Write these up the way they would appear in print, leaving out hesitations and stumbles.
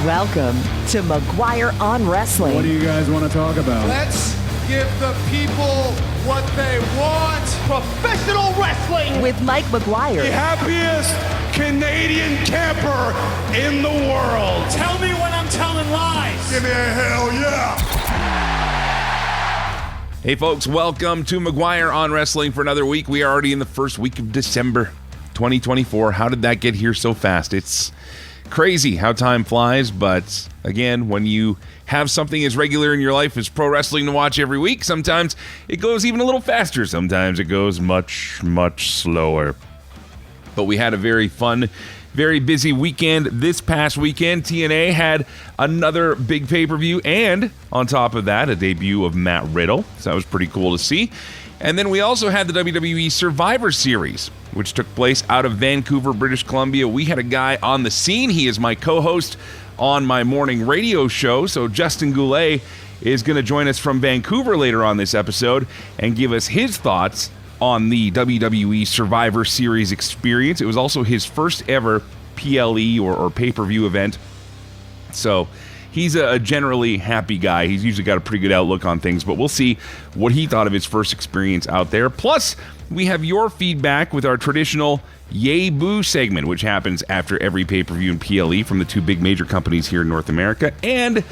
Welcome to McGuire on Wrestling. What do you guys want to talk about? Let's give the people what they want. Professional wrestling. With Mike McGuire. The happiest Canadian camper in the world. Tell me when I'm telling lies. Give me a hell yeah. Hey folks, welcome to McGuire on Wrestling for another week. We are already in the first week of December 2024. How did that get here so fast? It's crazy how time flies, but again, when you have something as regular in your life as pro wrestling to watch every week, sometimes it goes even a little faster. Sometimes it goes much, much slower. But we had a very fun, very busy weekend this past weekend. TNA had another big pay-per-view, and on top of that, a debut of Matt Riddle. So that was pretty cool to see. And then we also had the WWE Survivor Series, which took place out of Vancouver, British Columbia. We had a guy on the scene. He is my co-host on my morning radio show. So Justin Goulet is going to join us from Vancouver later on this episode and give us his thoughts on the WWE Survivor Series experience. It was also his first ever PLE or pay-per-view event. So he's a generally happy guy. He's usually got a pretty good outlook on things, but we'll see what he thought of his first experience out there. Plus, we have your feedback with our traditional Yay Boo segment, which happens after every pay-per-view and PLE from the two big major companies here in North America. And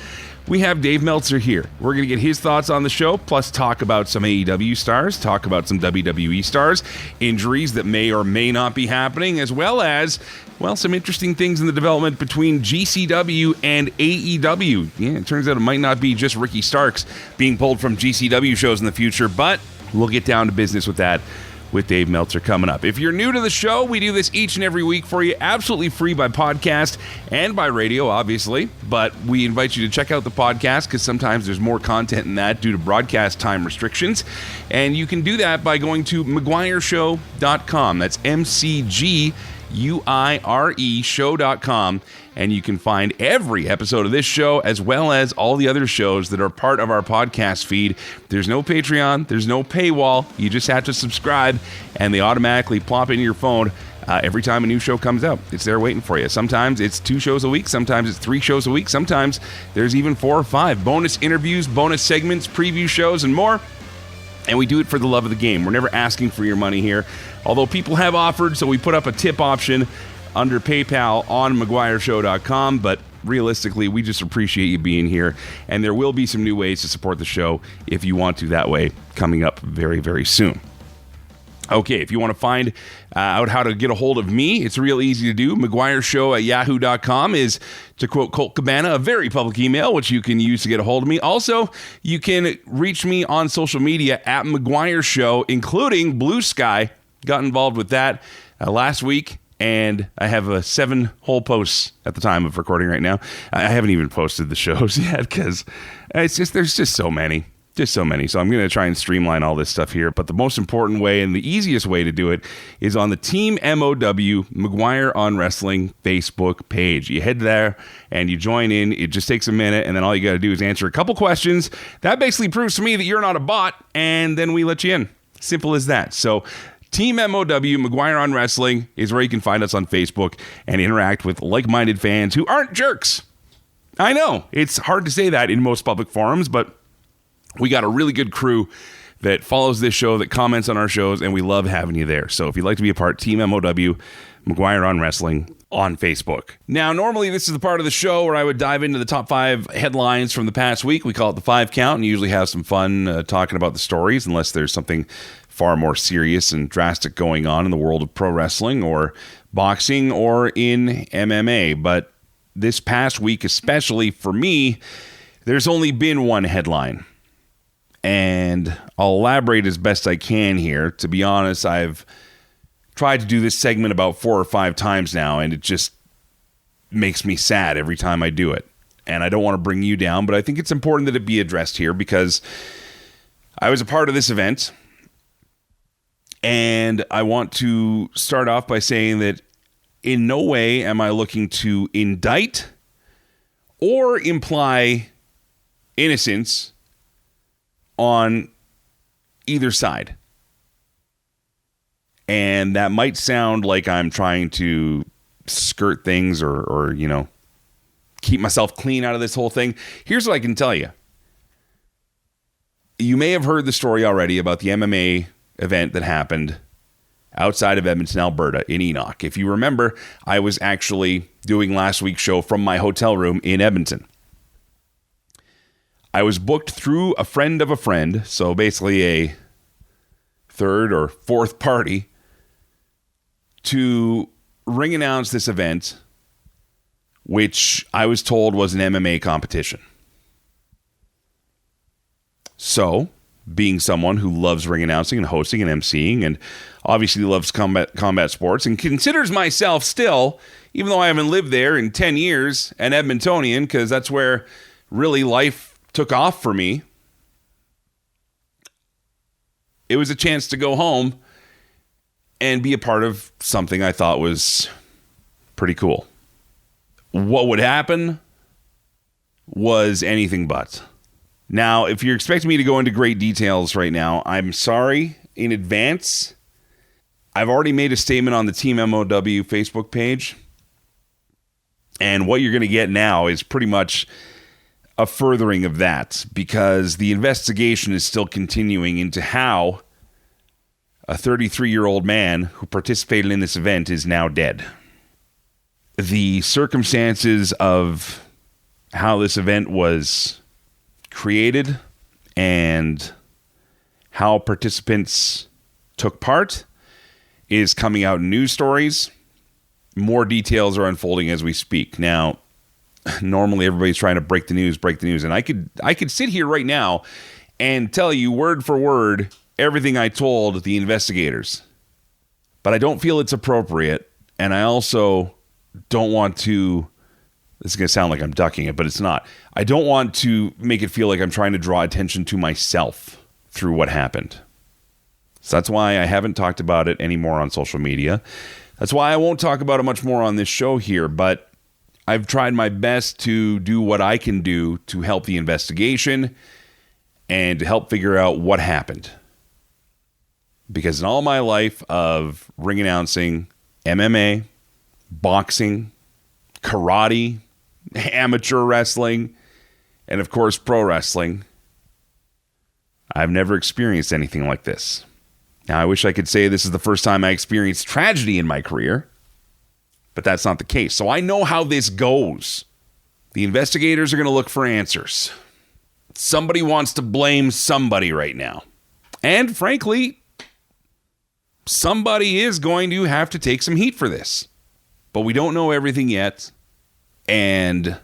we have Dave Meltzer here. We're going to get his thoughts on the show, plus talk about some AEW stars, talk about some WWE stars, injuries that may or may not be happening, as well as, well, some interesting things in the development between GCW and AEW. Yeah, it turns out it might not be just Ricky Starks being pulled from GCW shows in the future, but we'll get down to business with that with Dave Meltzer coming up. If you're new to the show, we do this each and every week for you, absolutely free by podcast and by radio, obviously, but we invite you to check out the podcast because sometimes there's more content in that due to broadcast time restrictions, and you can do that by going to McGuireShow.com. That's MCGUIRE show.com, and you can find every episode of this show as well as all the other shows that are part of our podcast feed. There's no Patreon, there's no paywall. You just have to subscribe, and they automatically plop into your phone every time a new show comes out. It's there waiting for you. Sometimes it's 2 shows a week, sometimes it's 3 shows a week, sometimes there's even 4 or 5 bonus interviews, bonus segments, preview shows, and more. And we do it for the love of the game. We're never asking for your money here, although people have offered, so we put up a tip option under PayPal on McGuireShow.com, but realistically, we just appreciate you being here, and there will be some new ways to support the show if you want to that way coming up very, very soon. Okay, if you want to find out how to get a hold of me, it's real easy to do. McGuireShow@yahoo.com is, to quote Colt Cabana, a very public email, which you can use to get a hold of me. Also, you can reach me on social media at McGuire Show, including Blue Sky. Got involved with that last week, and I have 7 whole posts at the time of recording right now. I haven't even posted the shows yet because there's just so many. So I'm going to try and streamline all this stuff here. But the most important way and the easiest way to do it is on the Team MOW McGuire on Wrestling Facebook page. You head there and you join in. It just takes a minute, and then all you got to do is answer a couple questions. That basically proves to me that you're not a bot, and then we let you in. Simple as that. So Team MOW McGuire on Wrestling is where you can find us on Facebook and interact with like-minded fans who aren't jerks. I know, it's hard to say that in most public forums, but we got a really good crew that follows this show, that comments on our shows, and we love having you there. So if you'd like to be a part, Team MOW, McGuire on Wrestling on Facebook. Now, normally this is the part of the show where I would dive into the top 5 headlines from the past week. We call it the 5 count, and usually have some fun talking about the stories, unless there's something far more serious and drastic going on in the world of pro wrestling or boxing or in MMA. But this past week, especially for me, there's only been one headline. And I'll elaborate as best I can here. To be honest, I've tried to do this segment about 4 or 5 times now, and it just makes me sad every time I do it. And I don't want to bring you down, but I think it's important that it be addressed here because I was a part of this event. And I want to start off by saying that in no way am I looking to indict or imply innocence on either side. And that might sound like I'm trying to skirt things or keep myself clean out of this whole thing. Here's what I can tell you. You may have heard the story already about the MMA event that happened outside of Edmonton, Alberta, in Enoch. If you remember, I was actually doing last week's show from my hotel room in Edmonton. I was booked through a friend of a friend, so basically a third or fourth party, to ring announce this event, which I was told was an MMA competition. So, being someone who loves ring announcing and hosting and emceeing, and obviously loves combat sports, and considers myself still, even though I haven't lived there in 10 years, an Edmontonian, because that's where really life took off for me, it was a chance to go home and be a part of something I thought was pretty cool. What would happen was anything but. Now, if you're expecting me to go into great details right now, I'm sorry in advance. I've already made a statement on the Team MOW Facebook page. And what you're going to get now is pretty much a furthering of that, because the investigation is still continuing into how a 33-year-old man who participated in this event is now dead. The circumstances of how this event was created and how participants took part is coming out in news stories. More details are unfolding as we speak. Now, normally everybody's trying to break the news, and I could sit here right now and tell you word for word everything I told the investigators. But I don't feel it's appropriate, and I also don't want to, this is going to sound like I'm ducking it, but it's not. I don't want to make it feel like I'm trying to draw attention to myself through what happened. So that's why I haven't talked about it anymore on social media. That's why I won't talk about it much more on this show here, but I've tried my best to do what I can do to help the investigation and to help figure out what happened. Because in all my life of ring announcing, MMA, boxing, karate, amateur wrestling, and of course pro wrestling, I've never experienced anything like this. Now, I wish I could say this is the first time I experienced tragedy in my career, but that's not the case. So I know how this goes. The investigators are going to look for answers. Somebody wants to blame somebody right now. And frankly, somebody is going to have to take some heat for this. But we don't know everything yet. And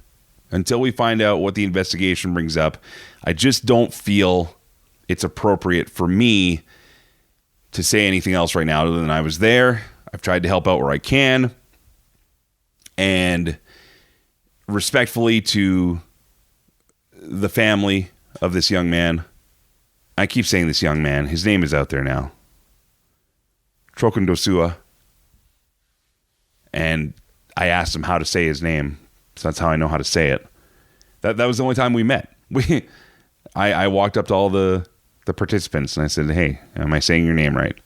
until we find out what the investigation brings up, I just don't feel it's appropriate for me to say anything else right now other than I was there. I've tried to help out where I can. And respectfully to the family of this young man, I keep saying this young man, his name is out there now, Trokundosua. And I asked him how to say his name, so that's how I know how to say it. That was the only time we met. I walked up to all the participants and I said, "Hey, am I saying your name right?"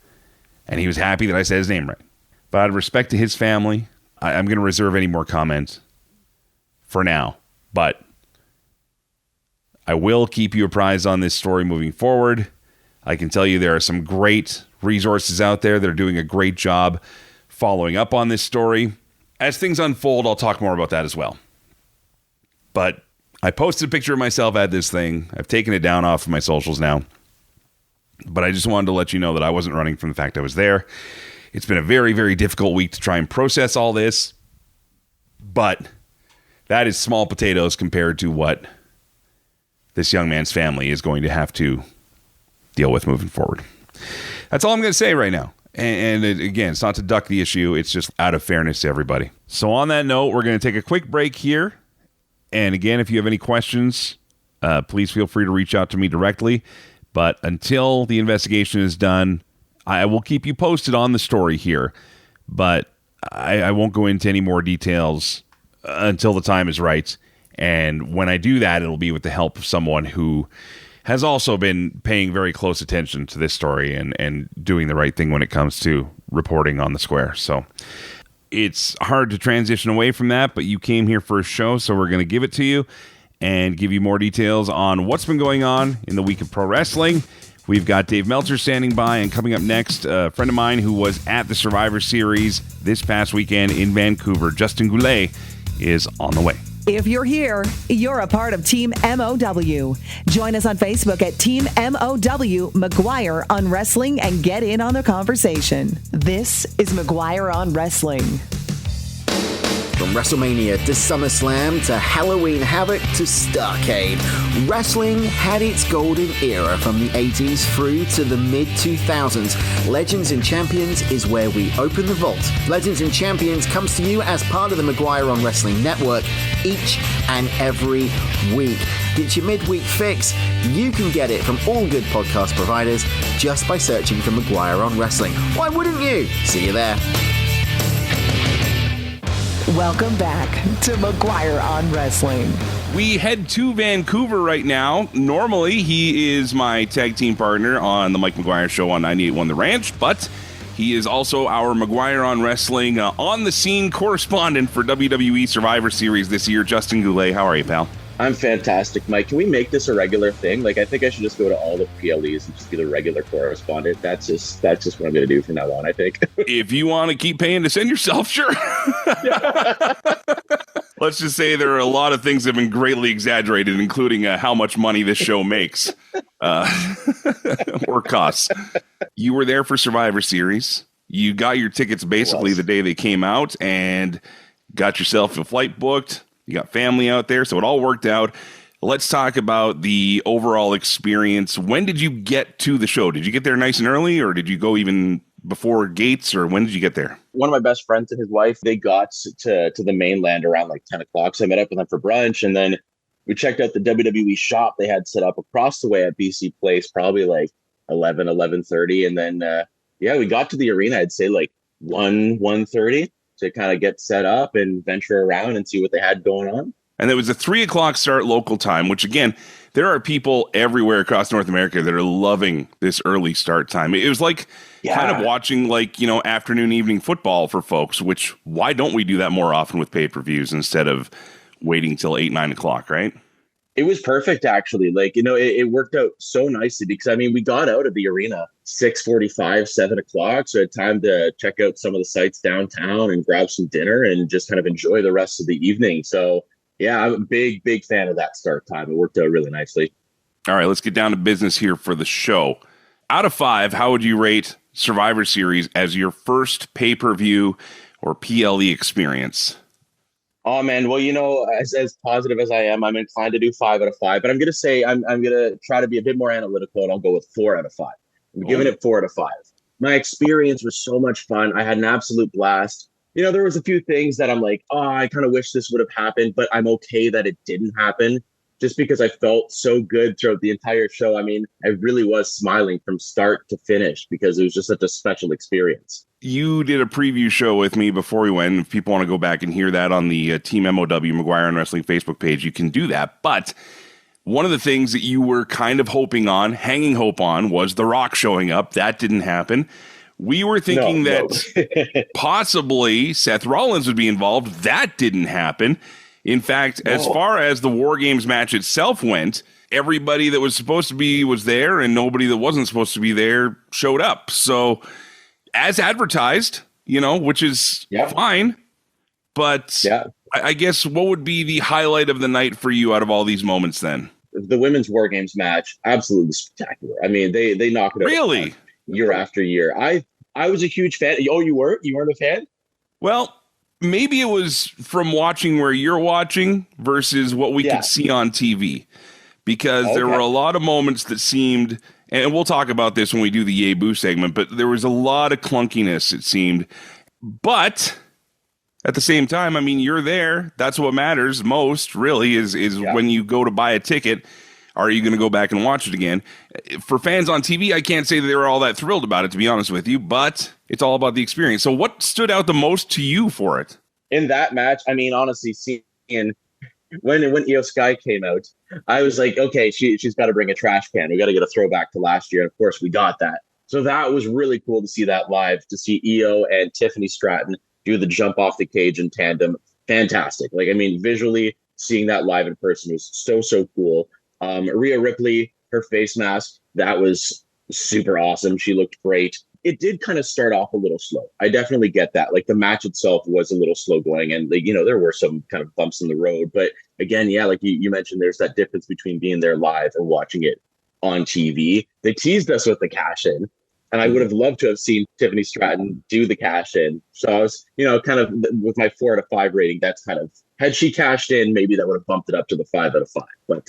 And he was happy that I said his name right. But out of respect to his family, I'm going to reserve any more comment for now. But I will keep you apprised on this story moving forward. I can tell you there are some great resources out there that are doing a great job following up on this story. As things unfold, I'll talk more about that as well. But I posted a picture of myself at this thing. I've taken it down off of my socials now. But I just wanted to let you know that I wasn't running from the fact I was there. It's been a very, very difficult week to try and process all this. But that is small potatoes compared to what this young man's family is going to have to deal with moving forward. That's all I'm going to say right now. And again, it's not to duck the issue. It's just out of fairness to everybody. So on that note, we're going to take a quick break here. And again, if you have any questions, please feel free to reach out to me directly. But until the investigation is done, I will keep you posted on the story here. But I won't go into any more details until the time is right. And when I do that, it'll be with the help of someone who has also been paying very close attention to this story and doing the right thing when it comes to reporting on the square. So It's hard to transition away from that, but you came here for a show, so we're going to give it to you and give you more details on what's been going on in the week of pro wrestling. We've got Dave Meltzer standing by, and coming up next, a friend of mine who was at the Survivor Series this past weekend in Vancouver, Justin Goulet, is on the way. If you're here, you're a part of Team MOW. Join us on Facebook at Team MOW McGuire on Wrestling and get in on the conversation. This is McGuire on Wrestling. From WrestleMania to SummerSlam to Halloween Havoc to Starrcade, wrestling had its golden era from the 80s through to the mid-2000s. Legends and Champions is where we open the vault. Legends and Champions comes to you as part of the McGuire on Wrestling Network each and every week. Get your midweek fix. You can get it from all good podcast providers just by searching for McGuire on Wrestling. Why wouldn't you? See you there. Welcome back to McGuire on Wrestling. We head to Vancouver right now. Normally, he is my tag team partner on the Mike McGuire Show on 98.1 The Ranch, but he is also our McGuire on Wrestling on-the-scene correspondent for WWE Survivor Series this year. Justin Goulet, how are you, pal? I'm fantastic, Mike. Can we make this a regular thing? Like, I think I should just go to all the PLEs and just be the regular correspondent. That's just what I'm going to do from now on, I think. If you want to keep paying to send yourself, sure. Let's just say there are a lot of things that have been greatly exaggerated, including how much money this show makes or costs. You were there for Survivor Series. You got your tickets basically the day they came out and got yourself a flight booked. You got family out there, so it all worked out. Let's talk about the overall experience. When did you get to the show? Did you get there nice and early, or did you go even before gates, or when did you get there? One of my best friends and his wife, they got to the mainland around like 10 o'clock, so I met up with them for brunch, and then we checked out the WWE shop they had set up across the way at BC Place, probably like 11:30, and then, we got to the arena, I'd say like 1:30. To kind of get set up and venture around and see what they had going on. And there was a 3 o'clock start local time, which again, there are people everywhere across North America that are loving this early start time. It was like kind of watching afternoon, evening football for folks, which why don't we do that more often with pay-per-views instead of waiting till 8, 9 o'clock, right? It was perfect, actually. Like, it worked out so nicely because, we got out of the arena 6:45, 7 o'clock. So I had time to check out some of the sites downtown and grab some dinner and just kind of enjoy the rest of the evening. So, yeah, I'm a big, big fan of that start time. It worked out really nicely. All right, let's get down to business here for the show. Out of 5, how would you rate Survivor Series as your first pay-per-view or PLE experience? Oh, man. Well, as positive as I am, I'm inclined to do 5 out of 5. But I'm going to say I'm going to try to be a bit more analytical, and I'll go with 4 out of 5. I'm giving it 4 out of 5. My experience was so much fun. I had an absolute blast. There was a few things that I'm like, I kind of wish this would have happened, but I'm okay that it didn't happen just because I felt so good throughout the entire show. I really was smiling from start to finish because it was just such a special experience. You did a preview show with me before we went. If people want to go back and hear that on the Team MOW McGuire on Wrestling Facebook page, you can do that. But one of the things that you were kind of hanging hope on, was The Rock showing up. That didn't happen. We were thinking that possibly Seth Rollins would be involved. That didn't happen. In fact, as far as the War Games match itself went, everybody that was supposed to be was there, and nobody that wasn't supposed to be there showed up. So, as advertised, which is fine. But I guess what would be the highlight of the night for you out of all these moments then? The women's War Games match, absolutely spectacular. They knock it out. Really? Year after year. I was a huge fan. Oh, you were? You weren't a fan? Well, maybe it was from watching where you're watching versus what we could see on TV. Because there were a lot of moments that seemed, and we'll talk about this when we do the Yay Boo segment, but there was a lot of clunkiness, it seemed. But at the same time, you're there. That's what matters most, really, is when you go to buy a ticket. Are you going to go back and watch it again? For fans on TV, I can't say that they were all that thrilled about it, to be honest with you, but it's all about the experience. So what stood out the most to you for it? In that match, honestly, seeing when Io Sky came out, I was like, okay, she's got to bring a trash can. We got to get a throwback to last year. And of course, we got that. So that was really cool to see that live, to see Io and Tiffany Stratton do the jump off the cage in tandem. Fantastic. Like, I mean, visually seeing that live in person was so cool. Rhea Ripley, her face mask, that was super awesome. She looked great. It did kind of start off a little slow. I definitely get that. Like, the match itself was a little slow going, and like, there were some kind of bumps in the road. But again, yeah, like you mentioned, there's that difference between being there live and watching it on TV. They teased us with the cash in, and I would have loved to have seen Tiffany Stratton do the cash in. So I was, kind of with my 4 out of 5 rating, that's kind of, had she cashed in, maybe that would have bumped it up to the 5 out of 5. But,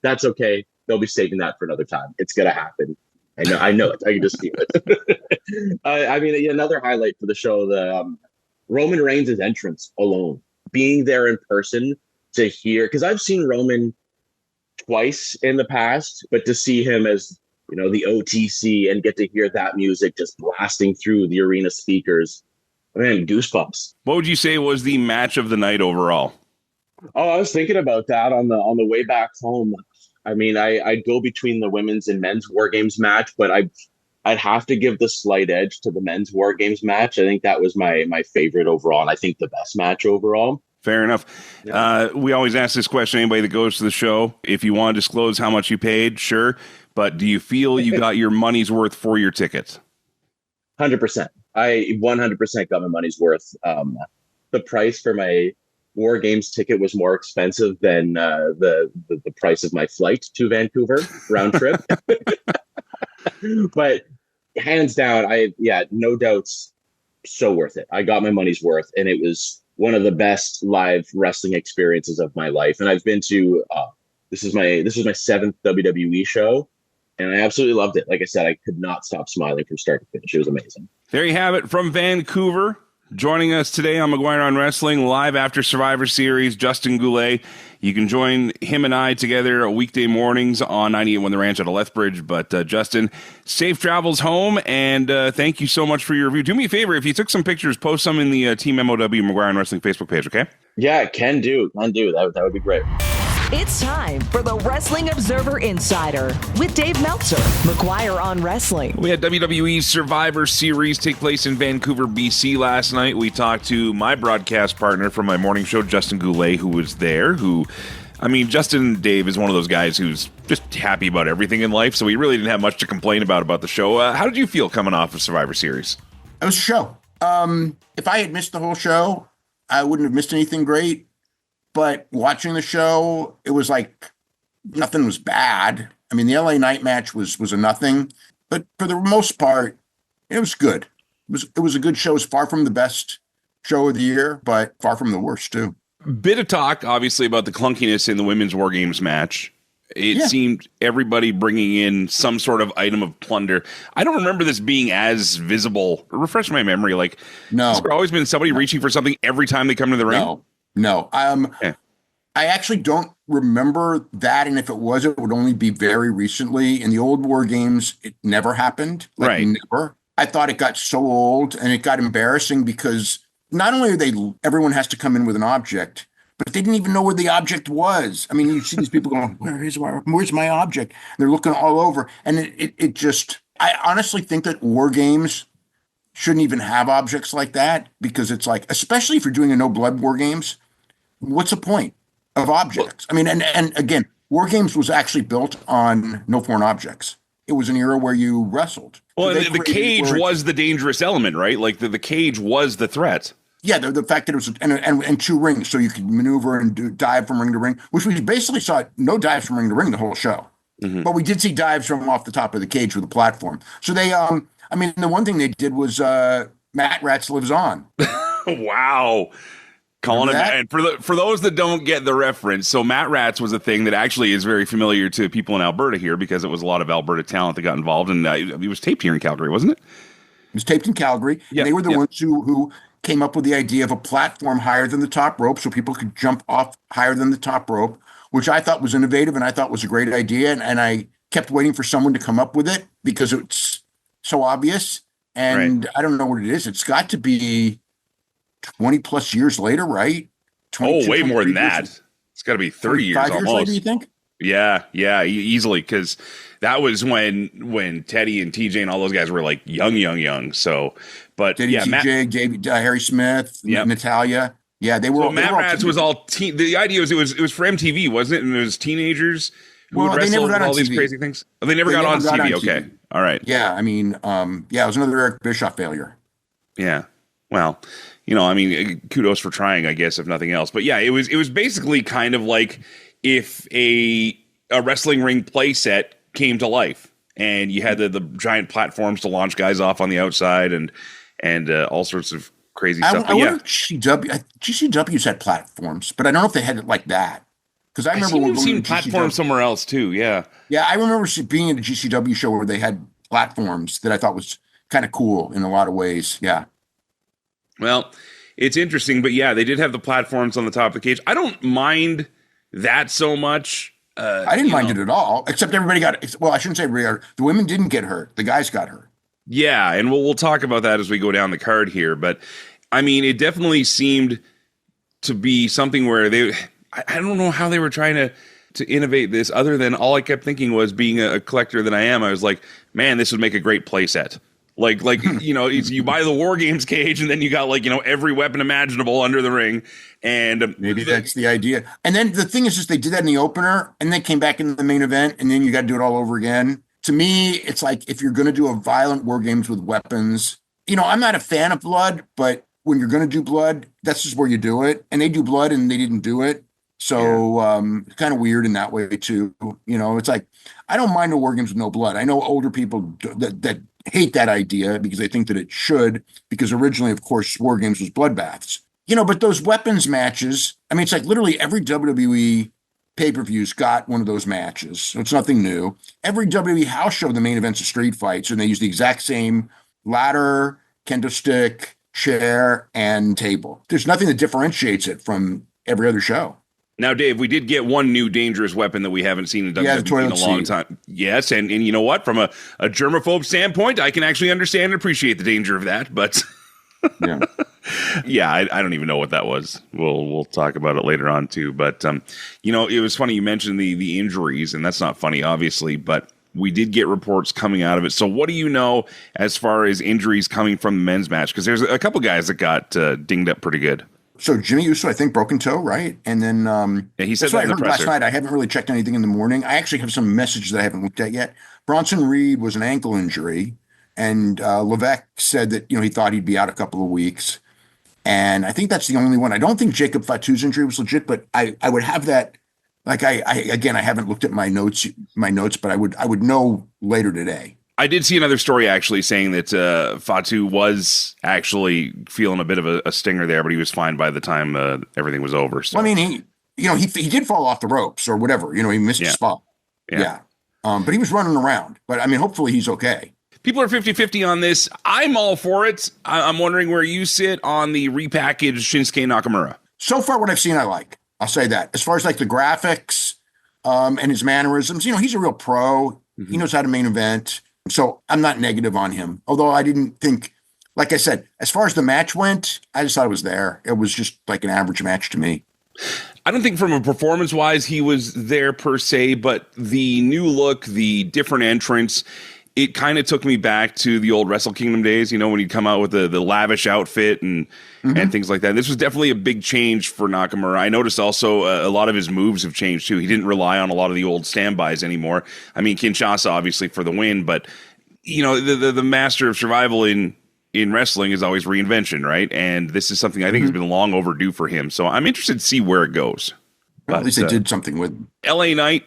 that's okay. They'll be saving that for another time. It's going to happen. I know it. I can just feel it. I mean, another highlight for the show, the Roman Reigns' entrance alone, being there in person to hear, because I've seen Roman twice in the past, but to see him as, the OTC and get to hear that music just blasting through the arena speakers, man, goosebumps. What would you say was the match of the night overall? Oh, I was thinking about that on the way back home. I mean, I'd go between the women's and men's War Games match, but I'd have to give the slight edge to the men's War Games match. I think that was my favorite overall, and I think the best match overall. Fair enough. Yeah. We always ask this question, anybody that goes to the show, if you want to disclose how much you paid, sure. But do you feel you got your money's worth for your tickets? 100%. I 100% got my money's worth. The price for my War Games ticket was more expensive than the price of my flight to Vancouver round trip. But hands down, no doubts, so worth it. I got my money's worth, and it was one of the best live wrestling experiences of my life. And I've been to this is my 7th WWE show, and I absolutely loved it. Like I said, I could not stop smiling from start to finish. It was amazing. There you have it from Vancouver. Joining us today on McGuire on Wrestling, live after Survivor Series, Justin Goulet. You can join him and I together weekday mornings on 98.1 The Ranch out of Lethbridge. But Justin, safe travels home, and thank you so much for your review. Do me a favor, if you took some pictures, post some in the Team MOW McGuire on Wrestling Facebook page, okay? Yeah, can do. That would be great. It's time for the Wrestling Observer Insider with Dave Meltzer, McGuire on Wrestling. We had WWE Survivor Series take place in Vancouver, BC last night. We talked to my broadcast partner from my morning show, Justin Goulet, who was there, Justin Dave is one of those guys who's just happy about everything in life, so he really didn't have much to complain about the show. How did you feel coming off of Survivor Series? It was a show. If I had missed the whole show, I wouldn't have missed anything great. But watching the show, it was like nothing was bad. I mean, the LA Knight match was a nothing, but for the most part, it was good. It was a good show. It was far from the best show of the year, but far from the worst too. Bit of talk, obviously, about the clunkiness in the women's War Games match. It seemed everybody bringing in some sort of item of plunder. I don't remember this being as visible. Refresh my memory. No, has there always been somebody reaching for something every time they come to the ring? No. I actually don't remember that, and if it was, it would only be very recently. In the old War Games, it never happened. Never. I thought it got so old, and it got embarrassing because not only are everyone has to come in with an object, but they didn't even know where the object was. I mean, you see these people going, where's my object? And they're looking all over, and it just, I honestly think that War Games shouldn't even have objects like that, because it's like, especially if you're doing a no blood War Games, what's the point of objects? I mean, and again, War Games was actually built on no foreign objects. It was an era where you wrestled. Well, so the cage was the dangerous element, right? Like the cage was the threat. Yeah, the fact that it was and 2 rings, so you could maneuver and dive from ring to ring, which we basically saw no dives from ring to ring the whole show. Mm-hmm. But we did see dives from off the top of the cage with the platform. So they, the one thing they did was Matt Rats Lives On. Wow. Calling him, and for those that don't get the reference, so Matt Rats was a thing that actually is very familiar to people in Alberta here, because it was a lot of Alberta talent that got involved, and it was taped here in Calgary, wasn't it? It was taped in Calgary. Yep, and they were the ones who came up with the idea of a platform higher than the top rope, so people could jump off higher than the top rope, which I thought was innovative and I thought was a great idea, and I kept waiting for someone to come up with it because it's so obvious, and I don't know what it is. It's got to be 20 plus years later, right? Way more than that. It's got to be 30 years almost. Years later, you think? Yeah, easily, because that was when Teddy and TJ and all those guys were like young. So, but Teddy, TJ, David, Harry Smith, Natalia. Yeah, they were. So all, Matt Rats was all teen. The idea was it was for MTV, wasn't it? And it was teenagers who would wrestle with all these crazy things. Oh, they never got on TV. Okay, all right. Yeah, I mean, it was another Eric Bischoff failure. Yeah, well, I mean, kudos for trying, I guess, if nothing else. But yeah, it was basically kind of like if a wrestling ring play set came to life, and you had the giant platforms to launch guys off on the outside, and all sorts of crazy stuff. I wonder if GCW's had platforms, but I don't know if they had it like that. Because I remember we've seen platforms somewhere else too. Yeah, I remember being at a GCW show where they had platforms that I thought was kind of cool in a lot of ways. Yeah. Well, it's interesting, but yeah, they did have the platforms on the top of the cage. I don't mind that so much. I didn't mind it at all, except everybody got. Well, I shouldn't say everybody got. The women didn't get hurt. The guys got hurt. Yeah, and we'll talk about that as we go down the card here. But I mean, it definitely seemed to be something where I don't know how they were trying to innovate this, other than all I kept thinking was, being a collector that I am, I was like, man, this would make a great play set. Like you buy the War Games cage, and then you got every weapon imaginable under the ring, and maybe that's the idea. And then the thing is, just they did that in the opener, and then came back into the main event, and then you got to do it all over again. To me, it's like, if you're going to do a violent War Games with weapons, I'm not a fan of blood, but when you're going to do blood, that's just where you do it. And they do blood, and they didn't do it. So it's kind of weird in that way too. It's like, I don't mind the War Games with no blood. I know older people that hate that idea because they think that it should, because originally, of course, War Games was bloodbaths. But those weapons matches, I mean, it's like literally every WWE pay-per-view's got one of those matches. So it's nothing new. Every WWE house show, the main event's a street fight. So they use the exact same ladder, kendo stick, chair, and table. There's nothing that differentiates it from every other show. Now, Dave, we did get one new dangerous weapon that we haven't seen in WWE in a long time. Yes, and you know what? From a germaphobe standpoint, I can actually understand and appreciate the danger of that. But yeah, I don't even know what that was. We'll talk about it later on too. But it was funny you mentioned the injuries, and that's not funny, obviously, but we did get reports coming out of it. So what do you know as far as injuries coming from the men's match? Because there's a couple guys that got dinged up pretty good. So Jimmy Uso, I think, broken toe, right? And then he said that in the presser last night. I haven't really checked anything in the morning. I actually have some messages that I haven't looked at yet. Bronson Reed was an ankle injury, and Levesque said that he thought he'd be out a couple of weeks. And I think that's the only one. I don't think Jacob Fatu's injury was legit, but I would have that. Like I haven't looked at my notes, but I would know later today. I did see another story actually saying that Fatu was actually feeling a bit of a stinger there, but he was fine by the time everything was over. So. Well, I mean, he did fall off the ropes or whatever. He missed a spot. Yeah. But he was running around. But I mean, hopefully he's okay. People are 50-50 on this. I'm all for it. I'm wondering where you sit on the repackaged Shinsuke Nakamura. So far, what I've seen, I like. I'll say that. As far as like the graphics and his mannerisms, he's a real pro. Mm-hmm. He knows how to main event. So I'm not negative on him. Although I didn't think, like I said, as far as the match went, I just thought it was there. It was just like an average match to me. I don't think from a performance-wise he was there per se, but the new look, the different entrance, it kind of took me back to the old Wrestle Kingdom days, when he'd come out with the lavish outfit and things like that. This was definitely a big change for Nakamura. I noticed also a lot of his moves have changed too. He didn't rely on a lot of the old standbys anymore. I mean, Kinshasa obviously for the win, but the master of survival in wrestling is always reinvention, right? And this is something I think has been long overdue for him. So I'm interested to see where it goes. Well, at least they did something with him. LA Knight,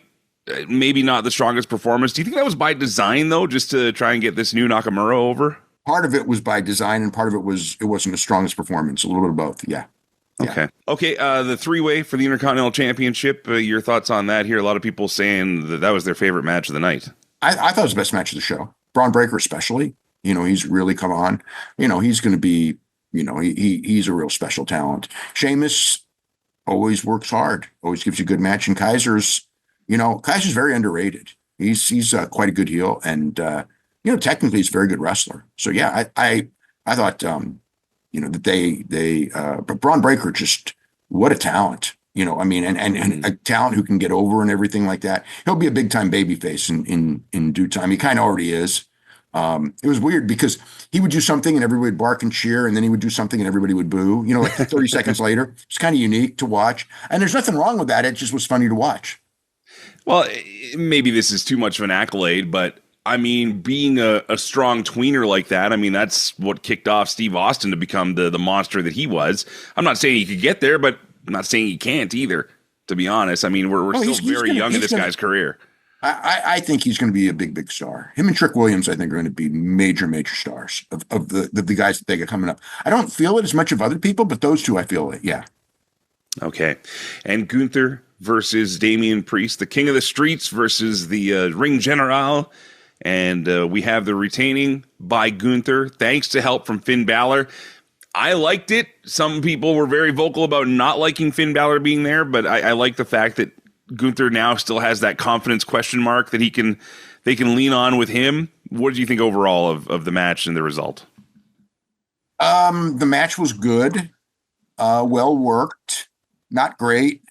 maybe not the strongest performance. Do you think that was by design, though, just to try and get this new Nakamura over? Part of it was by design, and part of it wasn't the strongest performance. A little bit of both, yeah. Okay. The three-way for the Intercontinental Championship. Your thoughts on that here? A lot of people saying that was their favorite match of the night. I thought it was the best match of the show. Braun Breaker especially. He's really come on. He's going to be, he's a real special talent. Sheamus always works hard, always gives you a good match. And Kaiser's very underrated. He's quite a good heel, and technically he's a very good wrestler. So yeah, I thought that but Braun Breaker, just what a talent. I mean, and a talent who can get over and everything like that. He'll be a big time babyface in due time. He kind of already is. It was weird because he would do something and everybody would bark and cheer, and then he would do something and everybody would boo, like 30 seconds later. It's kind of unique to watch. And there's nothing wrong with that. It just was funny to watch. Well, maybe this is too much of an accolade, but I mean, being a strong tweener like that, I mean, that's what kicked off Steve Austin to become the monster that he was. I'm not saying he could get there, but I'm not saying he can't either, to be honest. I mean, we're still very young in this guy's career. I think he's going to be a big, big star. Him and Trick Williams, I think, are going to be major, major stars of the guys that they get coming up. I don't feel it as much of other people, but those two, I feel it. Yeah. Okay. And Gunther versus Damian Priest, the king of the streets versus the ring general. And we have the retaining by Gunther, thanks to help from Finn Balor. I liked it. Some people were very vocal about not liking Finn Balor being there, but I like the fact that Gunther now still has that confidence question mark that they can lean on with him. What did you think overall of the match and the result? The match was good, well worked, not great.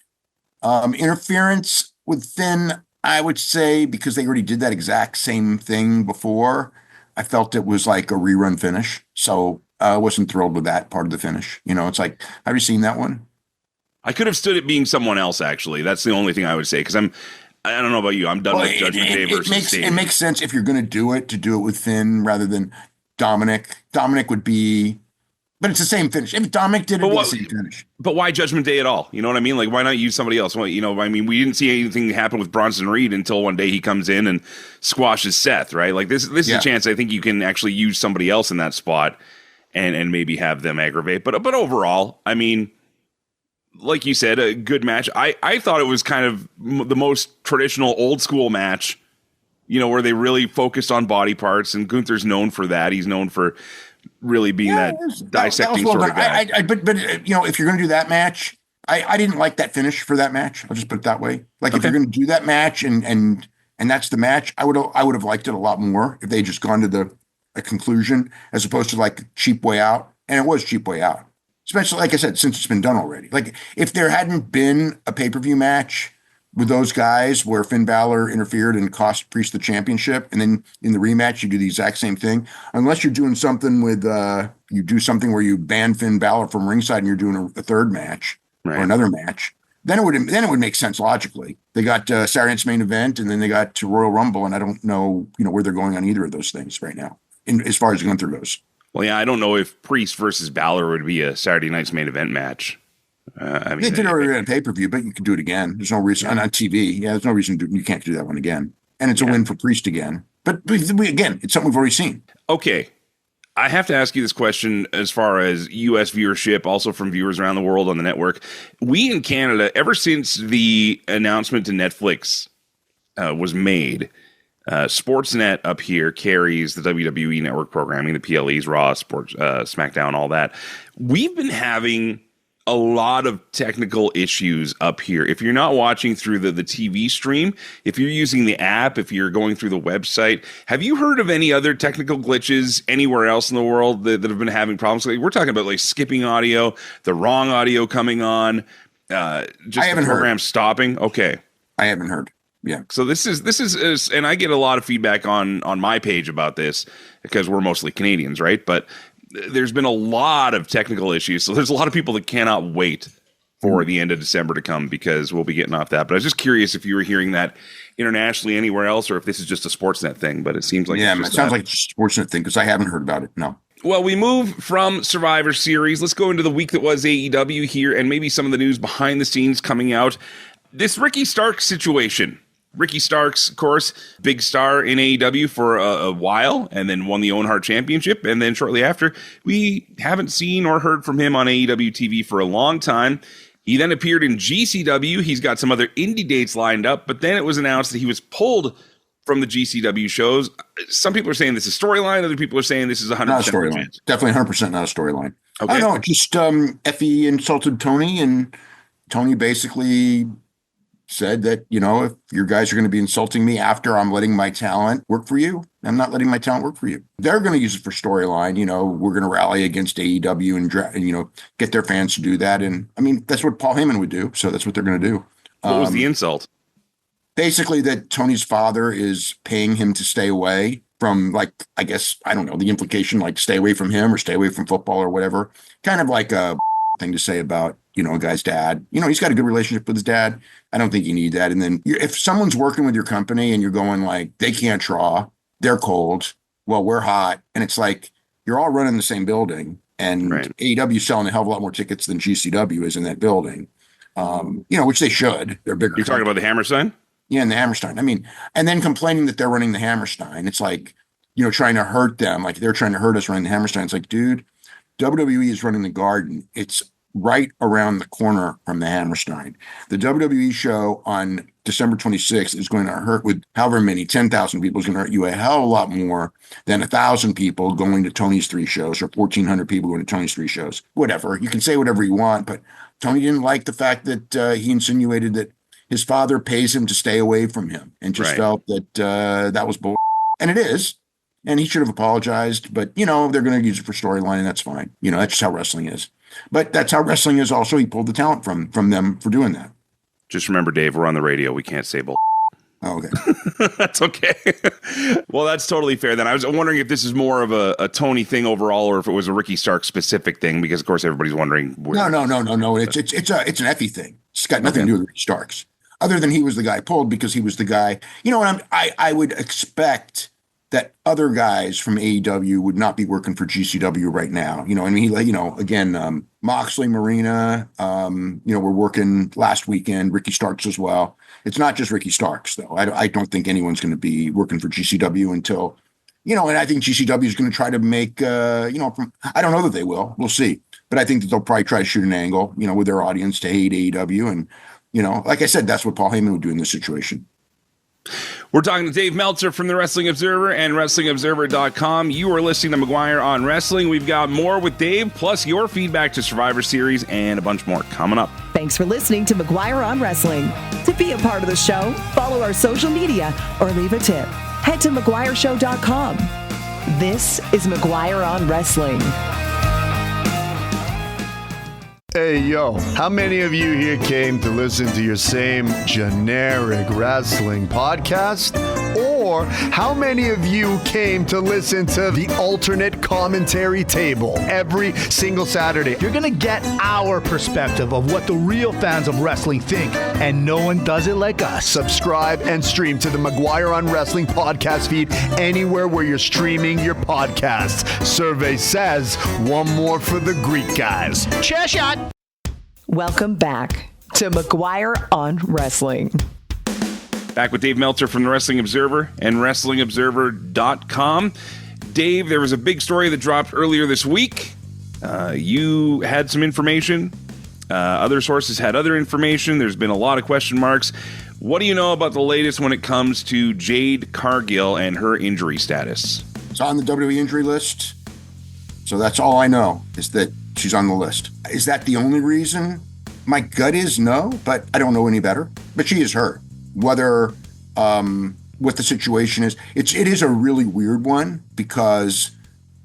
Interference with Finn, I would say, because they already did that exact same thing before, I felt it was like a rerun finish. So I wasn't thrilled with that part of the finish. It's like, have you seen that one? I could have stood it being someone else, actually. That's the only thing I would say, because I don't know about you. I'm done with Judgment Day versus Sting. It makes sense if you're going to do it with Finn rather than Dominic. Dominic would be, but it's the same finish. If Dominic did it, it'd be the same finish. But why Judgment Day at all? You know what I mean? Like, why not use somebody else? Well, I mean, we didn't see anything happen with Bronson Reed until one day he comes in and squashes Seth, right? Like, this is a chance I think you can actually use somebody else in that spot and maybe have them aggravate. But overall, I mean, like you said, a good match. I thought it was kind of the most traditional old school match, where they really focused on body parts, and Gunther's known for that. He's known for really being that dissecting sort of guy. But if you're going to do that match, I didn't like that finish for that match. I'll just put it that way. Like, if you're going to do that match and that's the match, I would have liked it a lot more if they just gone to a conclusion as opposed to like cheap way out. And it was cheap way out. Especially, like I said, since it's been done already. Like, if there hadn't been a pay-per-view match with those guys where Finn Balor interfered and cost Priest the championship, and then in the rematch you do the exact same thing, unless you're doing something with you do something where you ban Finn Balor from ringside and you're doing a third match or another match, then it would make sense logically. They got Saturday Night's Main Event, and then they got to Royal Rumble, and I don't know where they're going on either of those things right now, as far as Gunther goes. Well, yeah, I don't know if Priest versus Balor would be a Saturday Night's Main Event match. I mean, they did already on pay-per-view, but you can do it again. There's no reason on TV. Yeah, there's no reason you can't do that one again. And it's a win for Priest again. But again, it's something we've already seen. Okay. I have to ask you this question as far as U.S. viewership, also from viewers around the world on the network. We in Canada, ever since the announcement to Netflix was made, Sportsnet up here carries the WWE network programming, the PLEs, Raw, Sports, SmackDown, all that. We've been having a lot of technical issues up here. If you're not watching through the TV stream, if you're using the app, if you're going through the website, have you heard of any other technical glitches anywhere else in the world that have been having problems? Like, we're talking about like skipping audio, the wrong audio coming on, just the program stopping. Okay. I haven't heard. Yeah. So this is, and I get a lot of feedback on my page about this because we're mostly Canadians, right? But there's been a lot of technical issues. So there's a lot of people that cannot wait for the end of December to come because we'll be getting off that. But I was just curious if you were hearing that internationally anywhere else or if this is just a Sportsnet thing. But it seems like it sounds like it's a Sportsnet thing because I haven't heard about it. No. Well, we move from Survivor Series. Let's go into the week that was AEW here and maybe some of the news behind the scenes coming out. This Ricky Starks situation. Ricky Starks, of course, big star in AEW for a while and then won the Owen Hart Championship. And then shortly after, we haven't seen or heard from him on AEW TV for a long time. He then appeared in GCW. He's got some other indie dates lined up, but then it was announced that he was pulled from the GCW shows. Some people are saying this is storyline. Other people are saying this is 100% not a storyline. Definitely 100% not a storyline. Okay. I don't know. Just Effie insulted Tony, and Tony basically said that, if your guys are going to be insulting me after I'm letting my talent work for you, I'm not letting my talent work for you. They're going to use it for storyline. We're going to rally against AEW and get their fans to do that. And I mean, that's what Paul Heyman would do. So that's what they're going to do. What was the insult? Basically that Tony's father is paying him to stay away from, I guess, I don't know, the implication, stay away from him or stay away from football or whatever. Kind of like a thing to say about, a guy's dad. He's got a good relationship with his dad. I don't think you need that. And then if someone's working with your company and you're going they can't draw, they're cold, well, we're hot. And it's you're all running the same building, and right. AEW selling a hell of a lot more tickets than GCW is in that building, which they should. They're bigger. You're talking about the Hammerstein? Yeah, and the Hammerstein. I mean, and then complaining that they're running the Hammerstein. It's trying to hurt them. They're trying to hurt us running the Hammerstein. It's dude, WWE is running the Garden. It's right around the corner from the Hammerstein. The WWE show on December 26th is going to hurt with however many, 10,000 people is going to hurt you a hell of a lot more than 1,000 people going to Tony's 3 shows or 1,400 people going to Tony's 3 shows. Whatever. You can say whatever you want, but Tony didn't like the fact that he insinuated that his father pays him to stay away from him and just felt that that was bull. And it is. And he should have apologized, but they're going to use it for storyline, and that's fine. That's just how wrestling is. But that's how wrestling is also. He pulled the talent from them for doing that. Just remember, Dave, we're on the radio. We can't say bull. Oh, okay. That's okay. Well, that's totally fair then. I was wondering if this is more of a Tony thing overall, or if it was a Ricky Stark specific thing, because of course everybody's wondering. No. It's an Effie thing. It's got nothing to do with Ricky Starks, other than he was the guy pulled because he was the guy. I would expect that other guys from AEW would not be working for GCW right now. Again, Moxley, Marina, we're working last weekend, Ricky Starks as well. It's not just Ricky Starks, though. I don't think anyone's going to be working for GCW until, and I think GCW is going to try to make, I don't know that they will. We'll see. But I think that they'll probably try to shoot an angle, with their audience to hate AEW. And, like I said, that's what Paul Heyman would do in this situation. We're talking to Dave Meltzer from the Wrestling Observer and WrestlingObserver.com. You are listening to McGuire on Wrestling. We've got more with Dave, plus your feedback to Survivor Series and a bunch more coming up. Thanks for listening to McGuire on Wrestling. To be a part of the show, follow our social media or leave a tip. Head to McGuireShow.com. This is McGuire on Wrestling. Hey, yo, how many of you here came to listen to your same generic wrestling podcast? Or how many of you came to listen to the alternate commentary table every single Saturday? You're going to get our perspective of what the real fans of wrestling think, and no one does it like us. Subscribe and stream to the McGuire on Wrestling podcast feed anywhere where you're streaming your podcasts. Survey says one more for the Greek guys. Chair shot. Welcome back to McGuire on Wrestling. Back with Dave Meltzer from the Wrestling Observer and WrestlingObserver.com. Dave, there was a big story that dropped earlier this week. You had some information. Other sources had other information. There's been a lot of question marks. What do you know about the latest when it comes to Jade Cargill and her injury status? It's on the WWE injury list. So that's all I know, is that she's on the list. Is that the only reason? My gut is no, but I don't know any better. But she is hurt. Whether what the situation is, it is a really weird one because,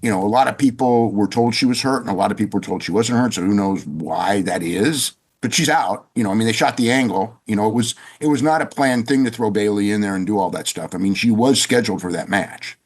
a lot of people were told she was hurt and a lot of people were told she wasn't hurt. So who knows why that is? But she's out. They shot the angle. It was not a planned thing to throw Bayley in there and do all that stuff. She was scheduled for that match.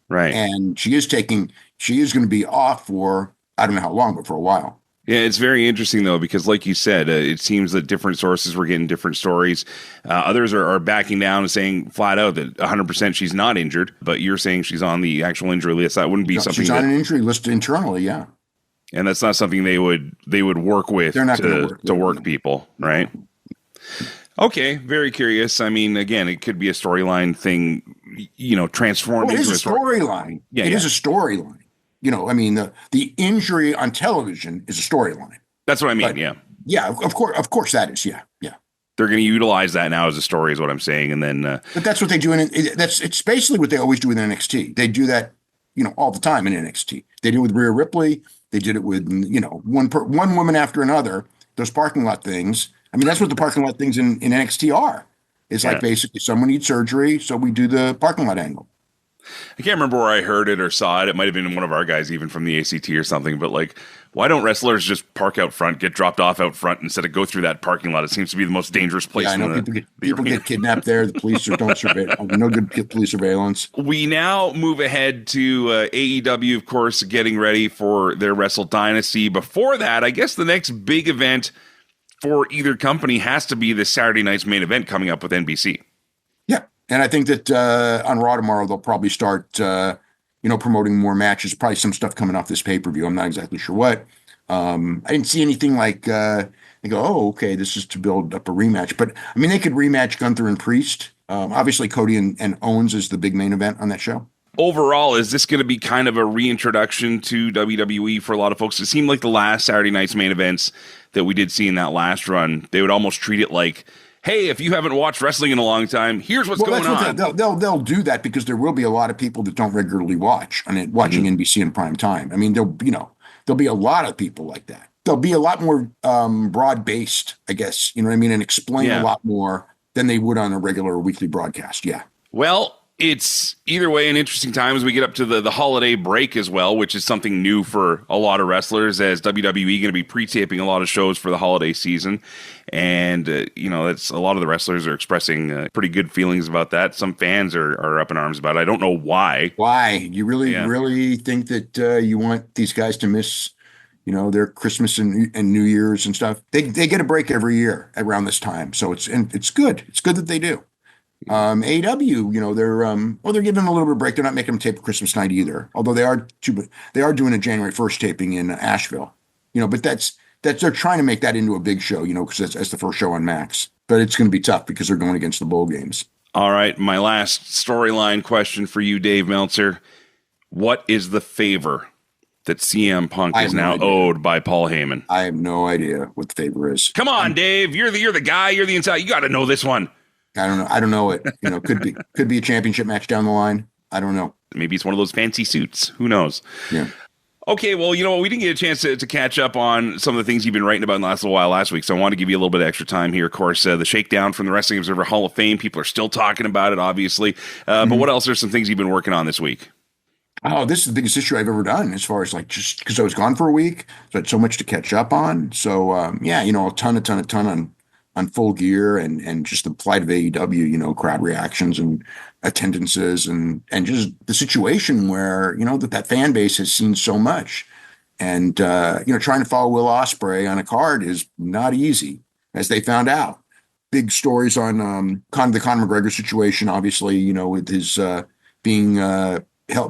Right. And she is going to be off for, I don't know how long, but for a while. Yeah, it's very interesting, though, because like you said, it seems that different sources were getting different stories. Others are backing down and saying flat out that 100% she's not injured, but you're saying she's on the actual injury list. That wouldn't be something. She's on an injury list internally, yeah. And that's not something they would work with to work people, right? Okay, very curious. Again, it could be a storyline thing, transformed into a storyline. Yeah, it is a storyline. The injury on television is a storyline. That's what I mean. But, yeah. Yeah, of course that is. Yeah. They're going to utilize that now as a story, is what I'm saying, and then. But that's what they do it's basically what they always do with NXT. They do that, all the time in NXT. They did it with Rhea Ripley. They did it with one woman after another. Those parking lot things. I mean, that's what the parking lot things in NXT are. It's like basically someone needs surgery, so we do the parking lot angle. I can't remember where I heard it or saw it. It might have been one of our guys, even from the ACT or something. But like, why don't wrestlers just park out front, get dropped off out front instead of go through that parking lot? It seems to be the most dangerous place. Yeah, I know people get kidnapped there. The police don't surveil. No good police surveillance. We now move ahead to AEW, of course, getting ready for their Wrestle Dynasty. Before that, I guess the next big event for either company has to be this Saturday night's main event coming up with NBC. Yeah, and I think that on Raw tomorrow they'll probably start, promoting more matches. Probably some stuff coming off this pay-per-view. I'm not exactly sure what. I didn't see anything like they go, oh, okay, this is to build up a rematch. But I mean, they could rematch Gunther and Priest. Obviously, Cody and Owens is the big main event on that show. Overall, is this going to be kind of a reintroduction to WWE for a lot of folks? It seemed like the last Saturday night's main events that we did see in that last run, they would almost treat it like, hey, if you haven't watched wrestling in a long time, here's what's going on. They'll do that because there will be a lot of people that don't regularly watch watching NBC in prime time. I mean, there'll be a lot of people like that. There'll be a lot more broad based, I guess, you know what I mean, and explain a lot more than they would on a regular weekly broadcast. Yeah. Well, it's either way an interesting time as we get up to the holiday break as well, which is something new for a lot of wrestlers, as WWE going to be pre-taping a lot of shows for the holiday season. And, that's a lot of the wrestlers are expressing pretty good feelings about that. Some fans are up in arms about it. I don't know why. Why? You really think that you want these guys to miss, their Christmas and New Year's and stuff? They get a break every year around this time. So it's good. It's good that they do. AEW, they're giving them a little bit of break. They're not making them tape Christmas night either, although they are doing a January 1st taping in Asheville, but that's they're trying to make that into a big show, because that's the first show on Max, but it's going to be tough because they're going against the bowl games. All right. My last storyline question for you, Dave Meltzer. What is the favor that CM Punk is now owed by Paul Heyman? I have no idea what the favor is. Come on, Dave. You're the guy. You're the inside. You got to know this one. I don't know. I don't know it. Could be a championship match down the line. I don't know. Maybe it's one of those fancy suits. Who knows? Yeah. Okay, well, you know what? We didn't get a chance to catch up on some of the things you've been writing about in the last little while last week, so I want to give you a little bit of extra time here. Of course, the shakedown from the Wrestling Observer Hall of Fame. People are still talking about it, obviously. But what else are some things you've been working on this week? Oh, this is the biggest issue I've ever done, as far as just because I was gone for a week, so I had so much to catch up on. So, a ton on Full Gear and just the plight of AEW, crowd reactions and attendances and just the situation where, that fan base has seen so much. And, trying to follow Will Ospreay on a card is not easy, as they found out. Big stories on the Conor McGregor situation, obviously, with his being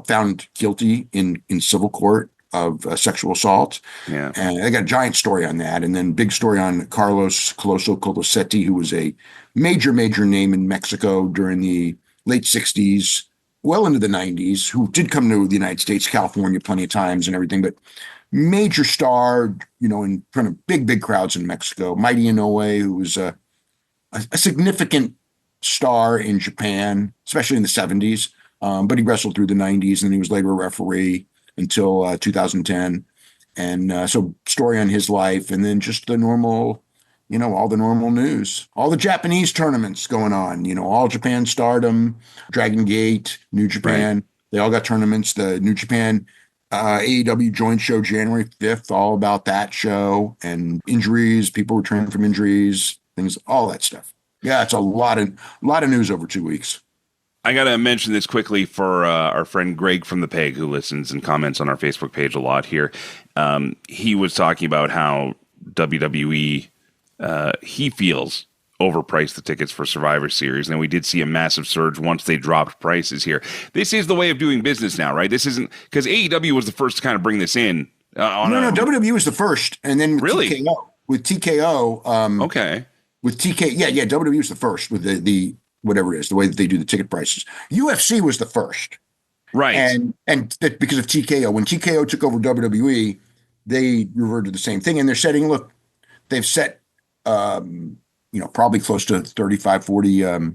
found guilty in civil court of sexual assault. Yeah. And I got a giant story on that. And then big story on Carlos Coloso Colosetti, who was a major name in Mexico during the late 60s, well into the 90s, who did come to the United States, California plenty of times and everything, but major star, in front of big crowds in Mexico. Mighty Inoue, who was a significant star in Japan, especially in the 70s. But he wrestled through the 90s, and he was later a referee until 2010. And so story on his life, and then just the normal, all the normal news, all the Japanese tournaments going on, All Japan Stardom, Dragon Gate, New Japan, right. They all got tournaments. The New Japan AEW joint show January 5th, all about that show, and injuries, people returning from injuries, things, all that stuff. Yeah, it's a lot of news over 2 weeks. I got to mention this quickly for our friend Greg from The Peg, who listens and comments on our Facebook page a lot here. He was talking about how WWE, he feels, overpriced the tickets for Survivor Series. And we did see a massive surge once they dropped prices here. This is the way of doing business now, right? This isn't, because AEW was the first to kind of bring this in. WWE was the first. And then with really? TKO. Okay. With WWE was the first with the whatever it is, the way that they do the ticket prices. UFC was the first. Right. And that because of TKO. When TKO took over WWE, they reverted to the same thing. And they're setting, they've set, probably close to 35, 40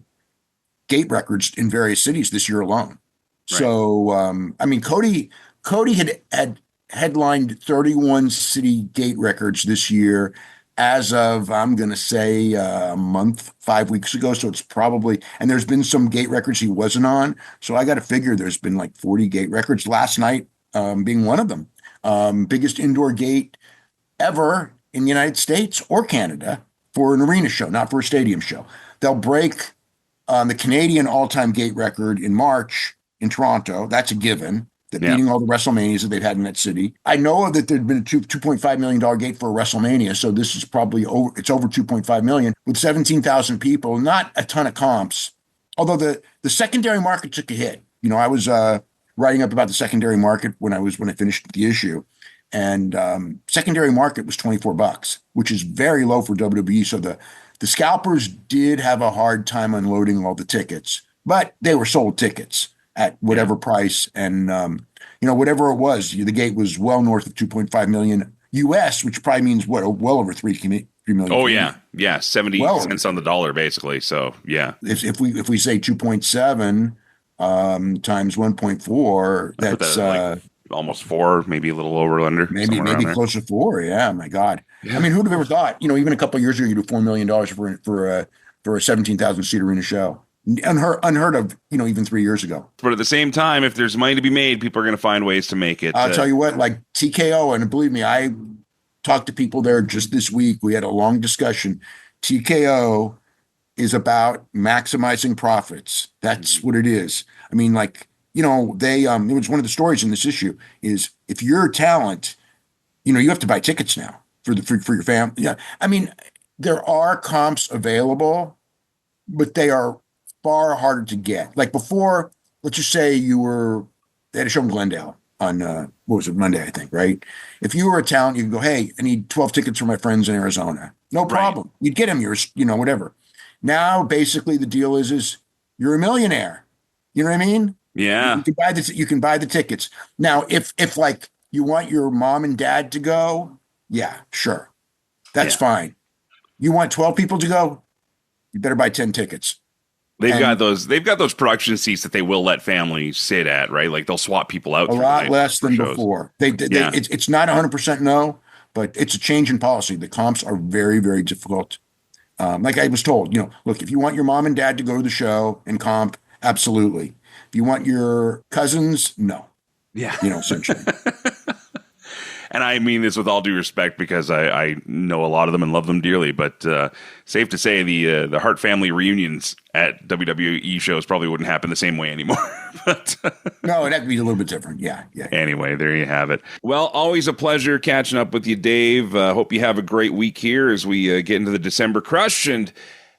gate records in various cities this year alone. Right. So, Cody had headlined 31 city gate records this year. as of, I'm going to say a month, 5 weeks ago. So it's probably, and there's been some gate records he wasn't on. So I got to figure there's been like 40 gate records, last night being one of them. Biggest indoor gate ever in the United States or Canada for an arena show, not for a stadium show. They'll break the Canadian all-time gate record in March in Toronto. That's a given. They're beating all the WrestleManias that they've had in that city. I know that there'd been a $2.5 million gate for a WrestleMania, so this is probably over. It's over $2.5 million with 17,000 people. Not a ton of comps, although the secondary market took a hit. You know, I was writing up about the secondary market when I finished the issue, and secondary market was $24, which is very low for WWE. So the scalpers did have a hard time unloading all the tickets, but they were sold tickets at whatever price. And, whatever it was, the gate was well north of 2.5 million US, which probably means well over 3 million. Oh, yeah. Yeah. 70 cents on the dollar, basically. So, yeah. If we say 2.7 times 1.4, that's like almost 4, maybe a little over under. Maybe close to 4. Yeah. My God. Yeah. I mean, who'd have ever thought, even a couple of years ago, you do $4 million for a 17,000 seat arena show. Unheard of, even 3 years ago. But at the same time, if there's money to be made, people are going to find ways to make it. I'll tell you what, like TKO, and believe me, I talked to people there just this week. We had a long discussion. TKO is about maximizing profits. That's what it is. I mean, like, they, it was one of the stories in this issue is if you're a talent, you have to buy tickets now for your family. Yeah. I mean, there are comps available, but they are far harder to get. Like before, let's just say they had a show in Glendale on, Monday, I think, right? If you were a talent, you could go, hey, I need 12 tickets for my friends in Arizona. No problem. Right. You'd get them, whatever. Now, basically the deal is you're a millionaire. You know what I mean? Yeah. You can buy the tickets. Now, if like you want your mom and dad to go, yeah, sure. That's fine. You want 12 people to go? You better buy 10 tickets. They've got those production seats that they will let families sit at, right? Like they'll swap people out. A lot less than before. It's not 100% no, but it's a change in policy. The comps are very, very difficult. Like I was told, look, if you want your mom and dad to go to the show and comp, absolutely. If you want your cousins, no. Yeah. Essentially. And I mean this with all due respect because I know a lot of them and love them dearly, but safe to say the Hart family reunions at WWE shows probably wouldn't happen the same way anymore. But no, it'd have to be a little bit different. Yeah. Anyway, there you have it. Well, always a pleasure catching up with you, Dave. Hope you have a great week here as we get into the December crush. And,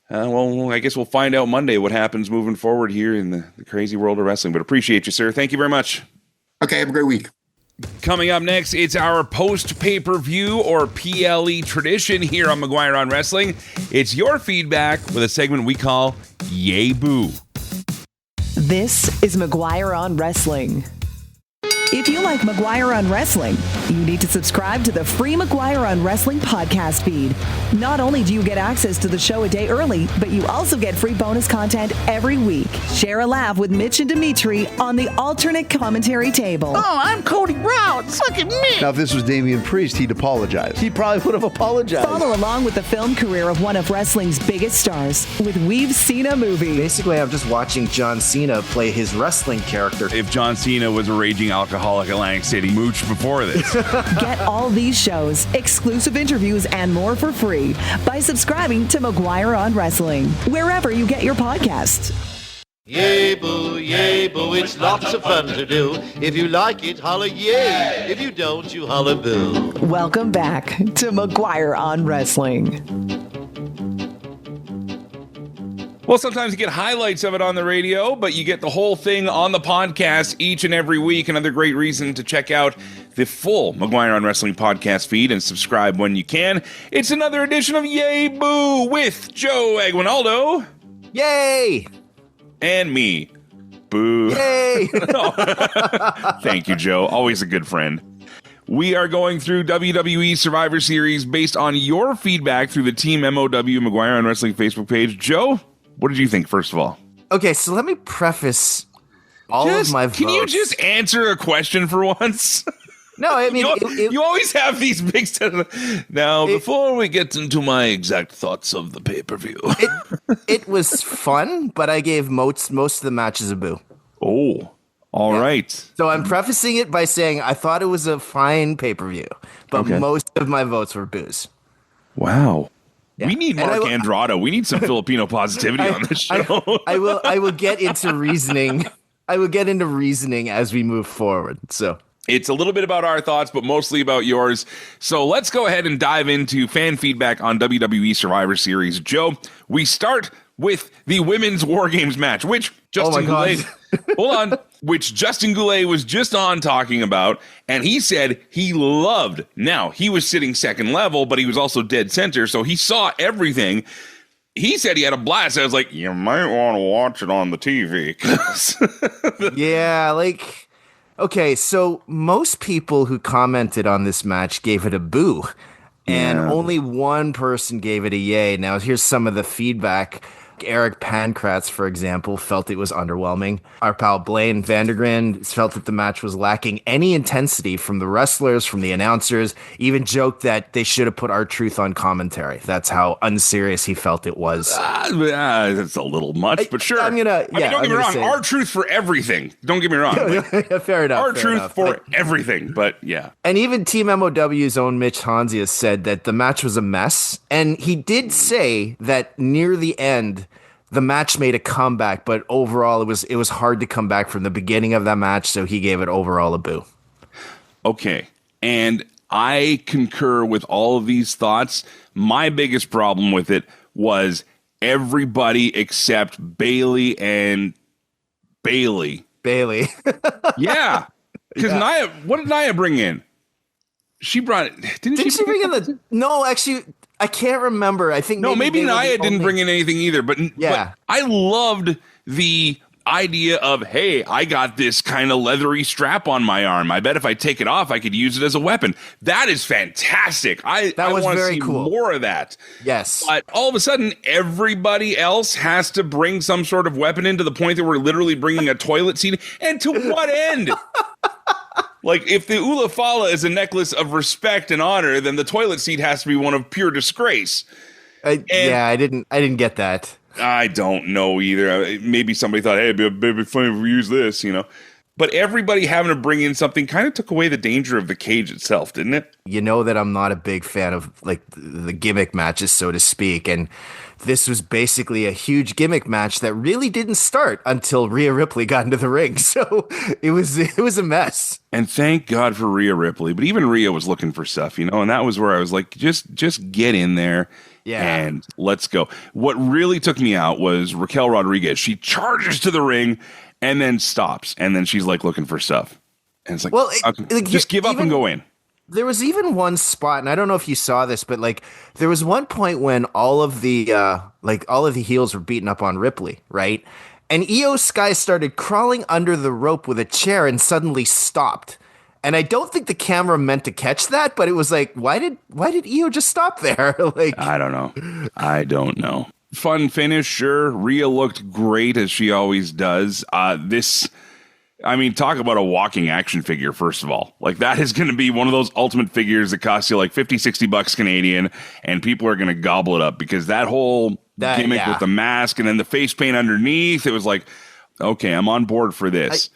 I guess we'll find out Monday what happens moving forward here in the crazy world of wrestling. But appreciate you, sir. Thank you very much. Okay, have a great week. Coming up next, it's our post-pay-per-view or PLE tradition here on McGuire on Wrestling. It's your feedback with a segment we call Yay Boo. This is McGuire on Wrestling. If you like McGuire on Wrestling, you need to subscribe to the free McGuire on Wrestling podcast feed. Not only do you get access to the show a day early, but you also get free bonus content every week. Share a laugh with Mitch and Dimitri on the alternate commentary table. Oh, I'm Cody Brown. Look at me. Now, if this was Damian Priest, he'd apologize. He probably would have apologized. Follow along with the film career of one of wrestling's biggest stars with We've Seen a Movie. Basically, I'm just watching John Cena play his wrestling character. If John Cena was a raging alcoholic Atlantic City mooch before this. Get all these shows, exclusive interviews, and more for free by subscribing to McGuire on Wrestling, wherever you get your podcasts. Yay, boo, it's lots of fun to do. If you like it, holla yay. If you don't, you holla boo. Welcome back to McGuire on Wrestling. Well, sometimes you get highlights of it on the radio, but you get the whole thing on the podcast each and every week. Another great reason to check out the full McGuire on Wrestling podcast feed and subscribe when you can. It's another edition of Yay Boo with Joe Aguinaldo. Yay! And me. Boo. Yay! Thank you, Joe. Always a good friend. We are going through WWE Survivor Series based on your feedback through the Team MOW McGuire on Wrestling Facebook page. Joe, what did you think, first of all? Okay, so let me preface all of my votes. Can you just answer a question for once? No, I mean, you always have these big Now, before we get into my exact thoughts of the pay-per-view. It was fun, but I gave most of the matches a boo. Oh, all right. So I'm prefacing it by saying I thought it was a fine pay-per-view, but most of my votes were boos. Wow. Yeah. We need Mark Andrade. We need some Filipino positivity on this show. I will get into reasoning. I will get into reasoning as we move forward. So it's a little bit about our thoughts, but mostly about yours. So let's go ahead and dive into fan feedback on WWE Survivor Series. Joe, we start with the Women's War Games match, which Justin Goulet, which Justin Goulet was just on talking about, and he said he loved. Now, he was sitting second level, but he was also dead center, so he saw everything. He said he had a blast. I was like, you might want to watch it on the TV. Yeah, like, okay, so most people who commented on this match gave it a boo, and only one person gave it a yay. Now, here's some of the feedback. Eric Pankratz, for example, felt it was underwhelming. Our pal Blaine Vandergrind felt that the match was lacking any intensity from the wrestlers, from the announcers, even joked that they should have put R-Truth on commentary. That's how unserious he felt it was. That's a little much, but sure. Don't get me wrong, R-Truth for everything. Don't get me wrong. Fair enough. R-Truth for everything, but yeah. And even Team MOW's own Mitch Hansia said that the match was a mess, and he did say that near the end, the match made a comeback, but overall it was hard to come back from the beginning of that match, so he gave it overall a boo. Okay, and I concur with all of these thoughts. My biggest problem with it was everybody except Bailey and Bailey. Yeah, because Nia, what did Nia bring in? She brought it. Didn't she bring in the? No, actually, I can't remember. I think maybe Nia didn't bring in anything either. But I loved the idea of, hey, I got this kind of leathery strap on my arm. I bet if I take it off, I could use it as a weapon. That is fantastic. I want to see more of that. Yes. But all of a sudden, everybody else has to bring some sort of weapon in, to the point that we're literally bringing a toilet seat. And to what end? Like, if the Ulafala is a necklace of respect and honor, then the toilet seat has to be one of pure disgrace. I didn't get that. I don't know either. Maybe somebody thought, hey, it'd be funny if we use this, But everybody having to bring in something kind of took away the danger of the cage itself, didn't it? You know that I'm not a big fan of, like, the gimmick matches, so to speak, and this was basically a huge gimmick match that really didn't start until Rhea Ripley got into the ring. So it was a mess. And thank God for Rhea Ripley. But even Rhea was looking for stuff, and that was where I was like, just get in there. Yeah. And let's go. What really took me out was Raquel Rodriguez. She charges to the ring and then stops. And then she's like looking for stuff. And it's like, just give up and go in. There was even one spot, and I don't know if you saw this, but like there was one point when all of the heels were beating up on Ripley, right? And Io Sky started crawling under the rope with a chair and suddenly stopped. And I don't think the camera meant to catch that, but it was like, why did Io just stop there? Like, I don't know. Fun finish, sure. Rhea looked great, as she always does. Talk about a walking action figure, first of all. Like, that is going to be one of those ultimate figures that costs you like $50-$60 Canadian, and people are going to gobble it up, because that whole gimmick with the mask and then the face paint underneath, it was like, okay, I'm on board for this.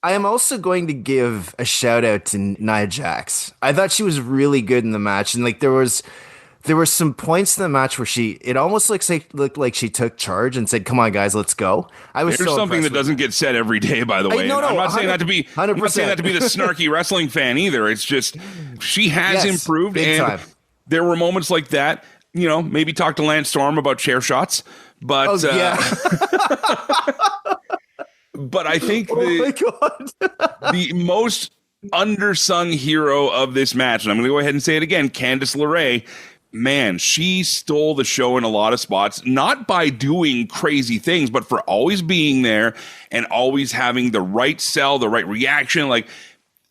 I am also going to give a shout out to Nia Jax. I thought she was really good in the match, and like there were some points in the match where it almost looked like she took charge and said, "Come on, guys, let's go." There's something that doesn't get said every day, by the way. I'm not saying that to be. 100%. I'm not saying that to be the snarky wrestling fan either. It's just she has improved, big and time. There were moments like that. Maybe talk to Lance Storm about chair shots, but but I think the most undersung hero of this match, and I'm going to go ahead and say it again, Candice LeRae. Man, she stole the show in a lot of spots, not by doing crazy things, but for always being there and always having the right sell, the right reaction. Like,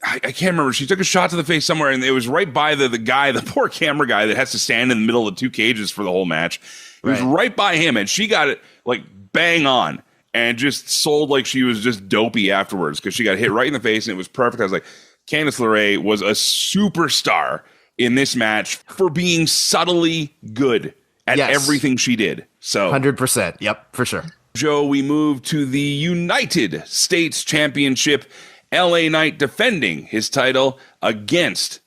I can't remember. She took a shot to the face somewhere, and it was right by the guy, the poor camera guy that has to stand in the middle of the two cages for the whole match. It was right by him, and she got it like bang on and just sold like she was just dopey afterwards, because she got hit right in the face, and it was perfect. I was like, Candice LeRae was a superstar in this match for being subtly good at everything she did. So 100%. Yep, for sure. Joe, we move to the United States Championship. LA Knight defending his title against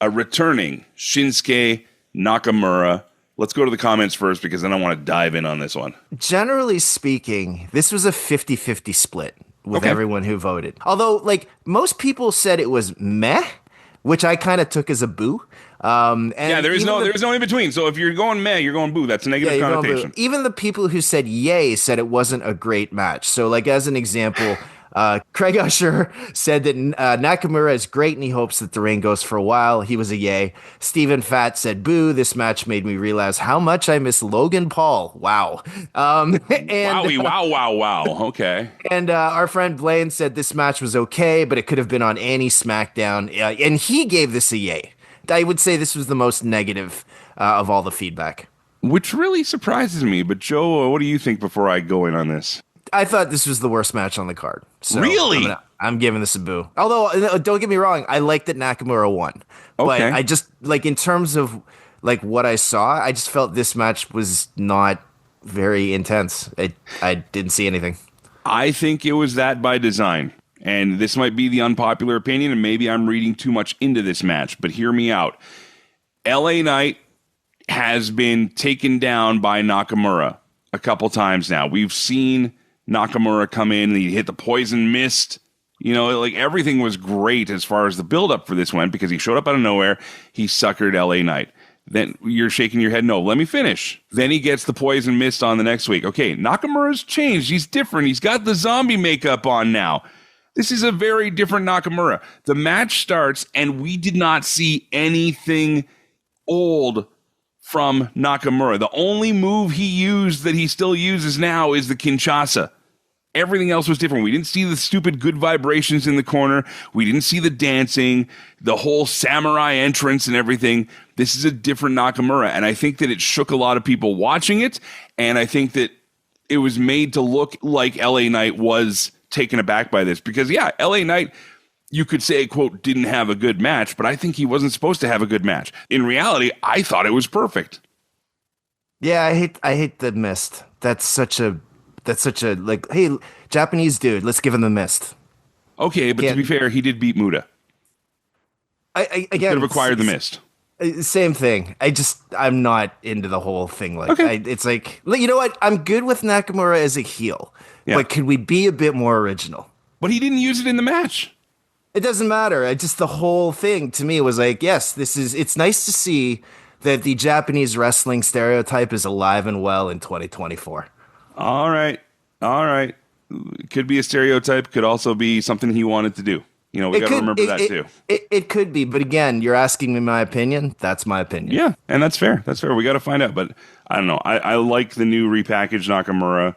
a returning Shinsuke Nakamura. Let's go to the comments first because then I want to dive in on this one. Generally speaking, this was a 50-50 split with everyone who voted. Although, like, most people said it was meh, which I kind of took as a boo. And there's no in between. So if you're going meh, you're going boo. That's a negative connotation. Even the people who said yay said it wasn't a great match. So, like, as an example, Craig Usher said that Nakamura is great and he hopes that the reign goes for a while. He was a yay. Stephen Fatt said, boo, this match made me realize how much I miss Logan Paul. Wow. Wow. Okay. And our friend Blaine said this match was okay, but it could have been on any SmackDown. And he gave this a yay. I would say this was the most negative of all the feedback. Which really surprises me. But Joe, what do you think before I go in on this? I thought this was the worst match on the card. So really? I'm giving this a boo. Although, don't get me wrong, I liked that Nakamura won. But I just, like, in terms of, like, what I saw, I just felt this match was not very intense. I didn't see anything. I think it was that by design. And this might be the unpopular opinion, and maybe I'm reading too much into this match, but hear me out. LA Knight has been taken down by Nakamura a couple times now. We've seen Nakamura come in and he hit the poison mist. You know, like, everything was great as far as the buildup for this went because he showed up out of nowhere. He suckered LA Knight. Then you're shaking your head. No, let me finish. Then he gets the poison mist on the next week. Okay, Nakamura's changed. He's different. He's got the zombie makeup on now. This is a very different Nakamura. The match starts and we did not see anything old from Nakamura. The only move he used that he still uses now is the Kinshasa. Everything else was different. We didn't see the stupid good vibrations in the corner. We didn't see the dancing, the whole samurai entrance and everything. This is a different Nakamura. And I think that it shook a lot of people watching it. And I think that it was made to look like LA Knight was taken aback by this. Because, yeah, LA Knight, you could say, quote, didn't have a good match, but I think he wasn't supposed to have a good match. In reality, I thought it was perfect. Yeah, I hate the mist. That's such a like, hey, Japanese dude, let's give him the mist. Okay, but to be fair, he did beat Muda. Again, could have acquired the mist. Same thing. I'm not into the whole thing. Like, it's like, you know what? I'm good with Nakamura as a heel, but could we be a bit more original? But he didn't use it in the match. It doesn't matter. The whole thing to me was like, yes, it's nice to see that the Japanese wrestling stereotype is alive and well in 2024. All right. Could be a stereotype. Could also be something he wanted to do. You know, we got to remember that too. It could be, but again, you're asking me my opinion. That's my opinion. Yeah, and that's fair. We got to find out. But I don't know. I like the new repackaged Nakamura.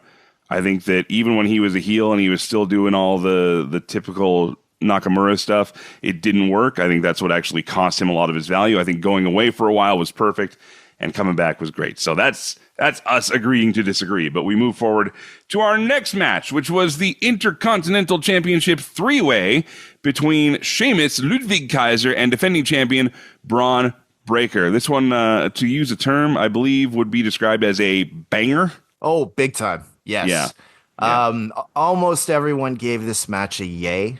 I think that even when he was a heel and he was still doing all the typical Nakamura stuff, it didn't work. I think that's what actually cost him a lot of his value. I think going away for a while was perfect, and coming back was great. So that's us agreeing to disagree. But we move forward to our next match, which was the Intercontinental Championship three-way between Sheamus, Ludwig Kaiser, and defending champion Braun Breaker. This one, to use a term, I believe would be described as a banger. Oh, big time. Yes. Yeah. Almost everyone gave this match a yay.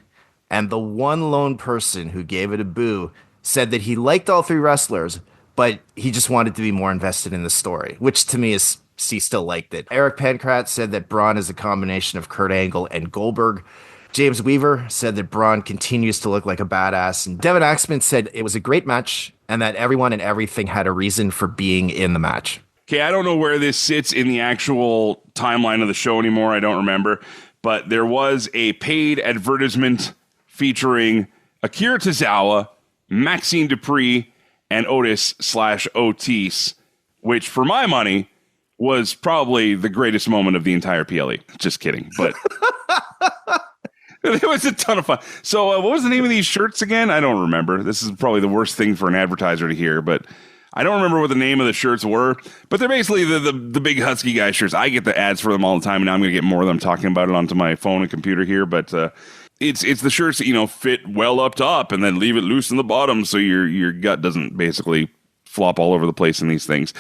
And the one lone person who gave it a boo said that he liked all three wrestlers, but he just wanted to be more invested in the story, which to me is, he still liked it. Eric Pancrat said that Braun is a combination of Kurt Angle and Goldberg. James Weaver said that Braun continues to look like a badass. And Devin Axman said it was a great match and that everyone and everything had a reason for being in the match. Okay, I don't know where this sits in the actual timeline of the show anymore. I don't remember. But there was a paid advertisement featuring Akira Tozawa, Maxine Dupree, and Otis/Otis, which for my money was probably the greatest moment of the entire PLE. Just kidding, but it was a ton of fun. So what was the name of these shirts again? I don't remember. This is probably the worst thing for an advertiser to hear, but I don't remember what the name of the shirts were, but they're basically the big Husky guy shirts. I get the ads for them all the time, and now I'm going to get more of them talking about it onto my phone and computer here, but It's the shirts that, fit well up top and then leave it loose in the bottom so your gut doesn't basically flop all over the place in these things.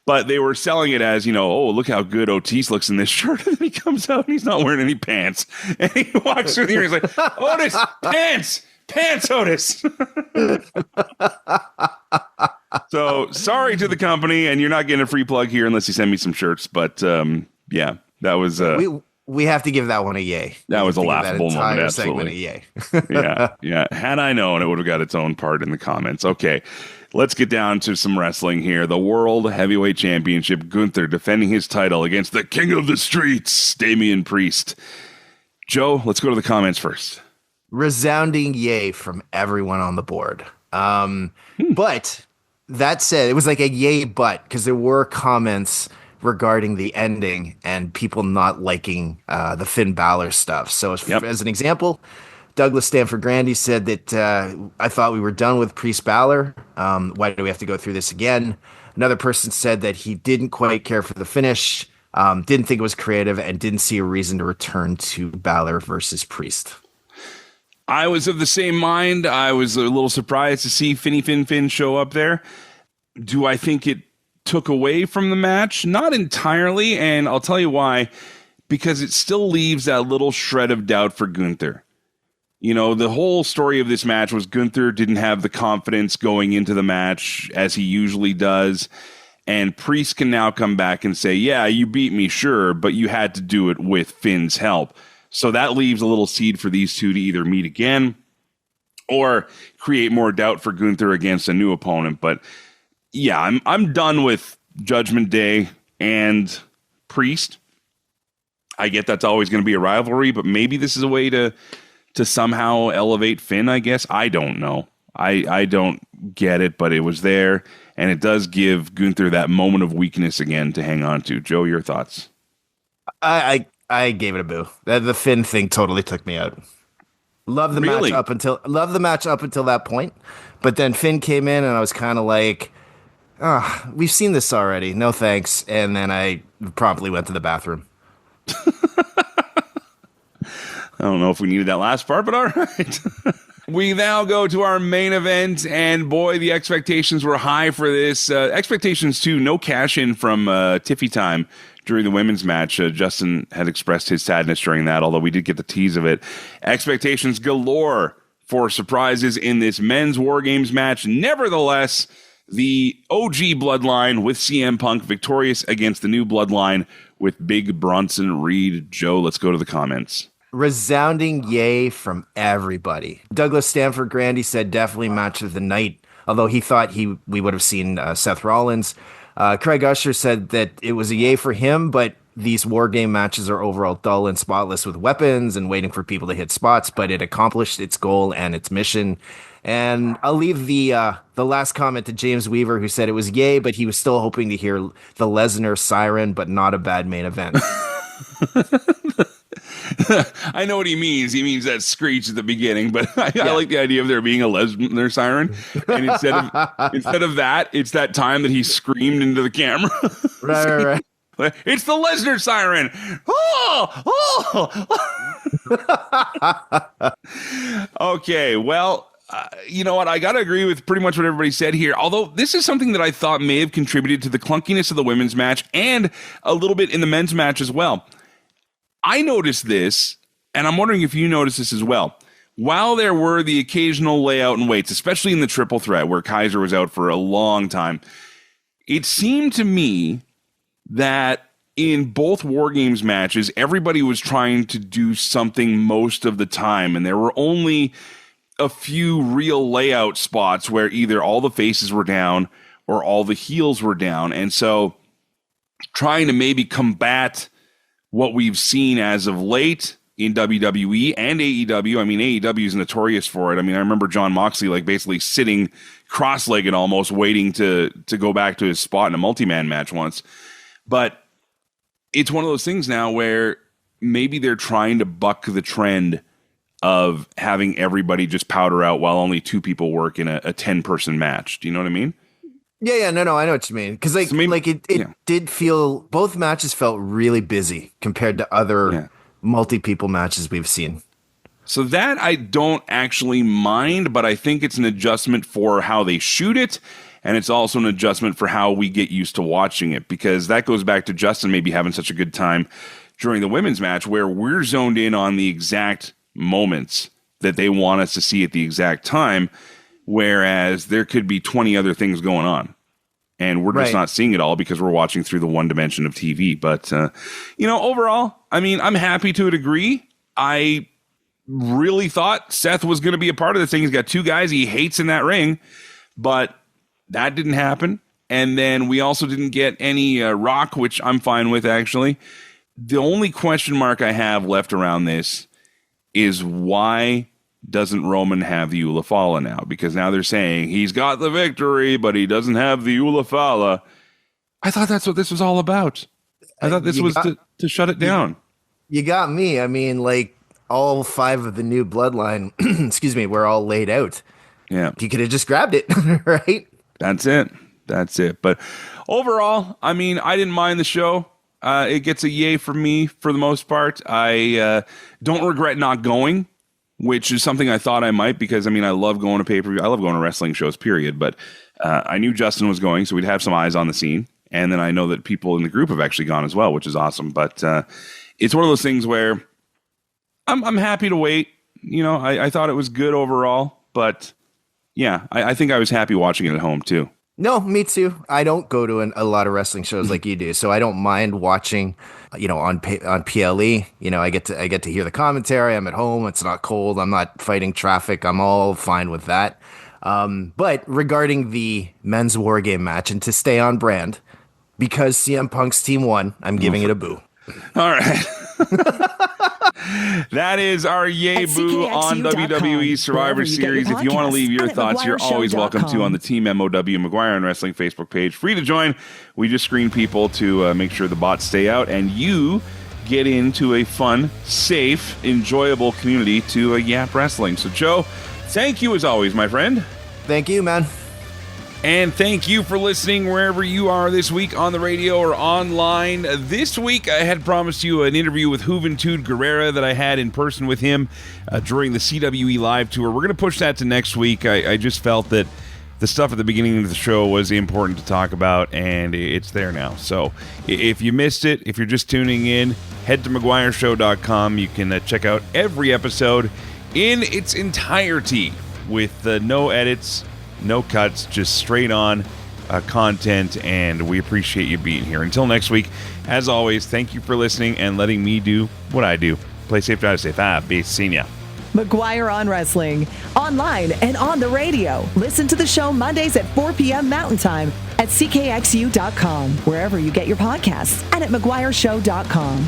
But they were selling it as, oh, look how good Otis looks in this shirt. And then he comes out and he's not wearing any pants. And he walks through the ring and he's like, Otis, pants, Otis. So sorry to the company, and you're not getting a free plug here unless you send me some shirts. But yeah, that was... We have to give that one a yay. That was a laughable moment. Absolutely. Segment a yay. yeah. Had I known, it would have got its own part in the comments. Okay, let's get down to some wrestling here. The World Heavyweight Championship, Gunther defending his title against the King of the Streets, Damian Priest. Joe, let's go to the comments first. Resounding yay from everyone on the board. But that said, it was like a yay but, because there were comments regarding the ending and people not liking the Finn Balor stuff. So as an example, Douglas Stanford Grandy said that I thought we were done with Priest Balor. Why do we have to go through this again? Another person said that he didn't quite care for the finish, didn't think it was creative, and didn't see a reason to return to Balor versus Priest. I was of the same mind. I was a little surprised to see Finn show up there. Do I think it took away from the match? Not entirely, and I'll tell you why. Because it still leaves that little shred of doubt for Gunther. The whole story of this match was Gunther didn't have the confidence going into the match as he usually does, and Priest can now come back and say, yeah, you beat me, sure, but you had to do it with Finn's help. So that leaves a little seed for these two to either meet again or create more doubt for Gunther against a new opponent. But yeah, I'm done with Judgment Day and Priest. I get that's always going to be a rivalry, but maybe this is a way to somehow elevate Finn, I guess. I don't know. I don't get it, but it was there, and it does give Gunther that moment of weakness again to hang on to. Joe, your thoughts? I gave it a boo. The Finn thing totally took me out. Love the match up until that point, but then Finn came in, and I was kind of like, we've seen this already. No thanks. And then I promptly went to the bathroom. I don't know if we needed that last part, but all right. We now go to our main event, and boy, the expectations were high for this. Expectations, too, no cash-in from Tiffy Time during the women's match. Justin had expressed his sadness during that, although we did get the tease of it. Expectations galore for surprises in this men's War Games match. Nevertheless, the OG Bloodline with CM Punk victorious against the new Bloodline with Big Bronson Reed. Joe, let's go to the comments. Resounding yay from everybody. Douglas Stanford Grandy said definitely match of the night, although he thought we would have seen Seth Rollins. Craig Usher said that it was a yay for him, but these War Game matches are overall dull and spotless with weapons and waiting for people to hit spots, but it accomplished its goal and its mission. And I'll leave the last comment to James Weaver, who said it was yay, but he was still hoping to hear the Lesnar siren, but not a bad main event. I know what he means. He means that screech at the beginning, but I like the idea of there being a Lesnar siren. And instead of that, it's that time that he screamed into the camera. Right. It's the Lesnar siren. Okay, well, you know what? I got to agree with pretty much what everybody said here. Although this is something that I thought may have contributed to the clunkiness of the women's match and a little bit in the men's match as well. I noticed this, and I'm wondering if you noticed this as well. While there were the occasional layout and waits, especially in the triple threat where Kaiser was out for a long time, it seemed to me that in both War Games matches, everybody was trying to do something most of the time, and there were only a few real layout spots where either all the faces were down or all the heels were down. And so trying to maybe combat what we've seen as of late in WWE and AEW. I mean, AEW is notorious for it. I mean, I remember John Moxley basically sitting cross-legged almost waiting to go back to his spot in a multi-man match once. But it's one of those things now where maybe they're trying to buck the trend of having everybody just powder out while only two people work in a 10-person match. Do you know what I mean? Yeah, no, I know what you mean. Because it did feel, both matches felt really busy compared to other multi-people matches we've seen. So that I don't actually mind, but I think it's an adjustment for how they shoot it, and it's also an adjustment for how we get used to watching it, because that goes back to Justin maybe having such a good time during the women's match where we're zoned in on the exact moments that they want us to see at the exact time, whereas there could be 20 other things going on. And we're just not seeing it all because we're watching through the one dimension of TV. But, overall, I mean, I'm happy to a degree. I really thought Seth was going to be a part of this thing. He's got two guys he hates in that ring, but that didn't happen. And then we also didn't get any Rock, which I'm fine with, actually. The only question mark I have left around this is why doesn't Roman have the Ulafala now? Because now they're saying he's got the victory, but he doesn't have the Ulafala. I thought that's what this was all about. I thought this was to shut it down. You got me. I mean, like, all 5 of the new bloodline, excuse me, were all laid out. Yeah. You could have just grabbed it, right? That's it. But overall, I mean, I didn't mind the show. It gets a yay from me for the most part. I don't regret not going, which is something I thought I might, because, I mean, I love going to pay-per-view. I love going to wrestling shows, period. But I knew Justin was going, so we'd have some eyes on the scene. And then I know that people in the group have actually gone as well, which is awesome. But it's one of those things where I'm happy to wait. I thought it was good overall. But, yeah, I think I was happy watching it at home, too. No, me too. I don't go to a lot of wrestling shows like you do, so I don't mind watching, on PLE. I get to hear the commentary. I'm at home. It's not cold. I'm not fighting traffic. I'm all fine with that. But regarding the men's War Game match, and to stay on brand, because CM Punk's team won, I'm giving it a boo. All right. That is our yay boo on WWE Survivor Series. If you want to leave your thoughts, you're always welcome to on the Team MOW McGuire and Wrestling Facebook page. Free to join. We just screen people to make sure the bots stay out, and you get into a fun, safe, enjoyable community to Yap Wrestling. So, Joe, thank you as always, my friend. Thank you, man. And thank you for listening wherever you are this week on the radio or online. This week, I had promised you an interview with Juventud Guerrera that I had in person with him during the CWE Live Tour. We're going to push that to next week. I just felt that the stuff at the beginning of the show was important to talk about, and it's there now. So if you missed it, if you're just tuning in, head to McGuireShow.com. You can check out every episode in its entirety with no edits, no cuts, just straight on content, and we appreciate you being here. Until next week, as always, thank you for listening and letting me do what I do. Play safe, drive safe. Be seeing ya. McGuire on Wrestling, online and on the radio. Listen to the show Mondays at 4 p.m. Mountain Time at CKXU.com, wherever you get your podcasts, and at McGuireShow.com.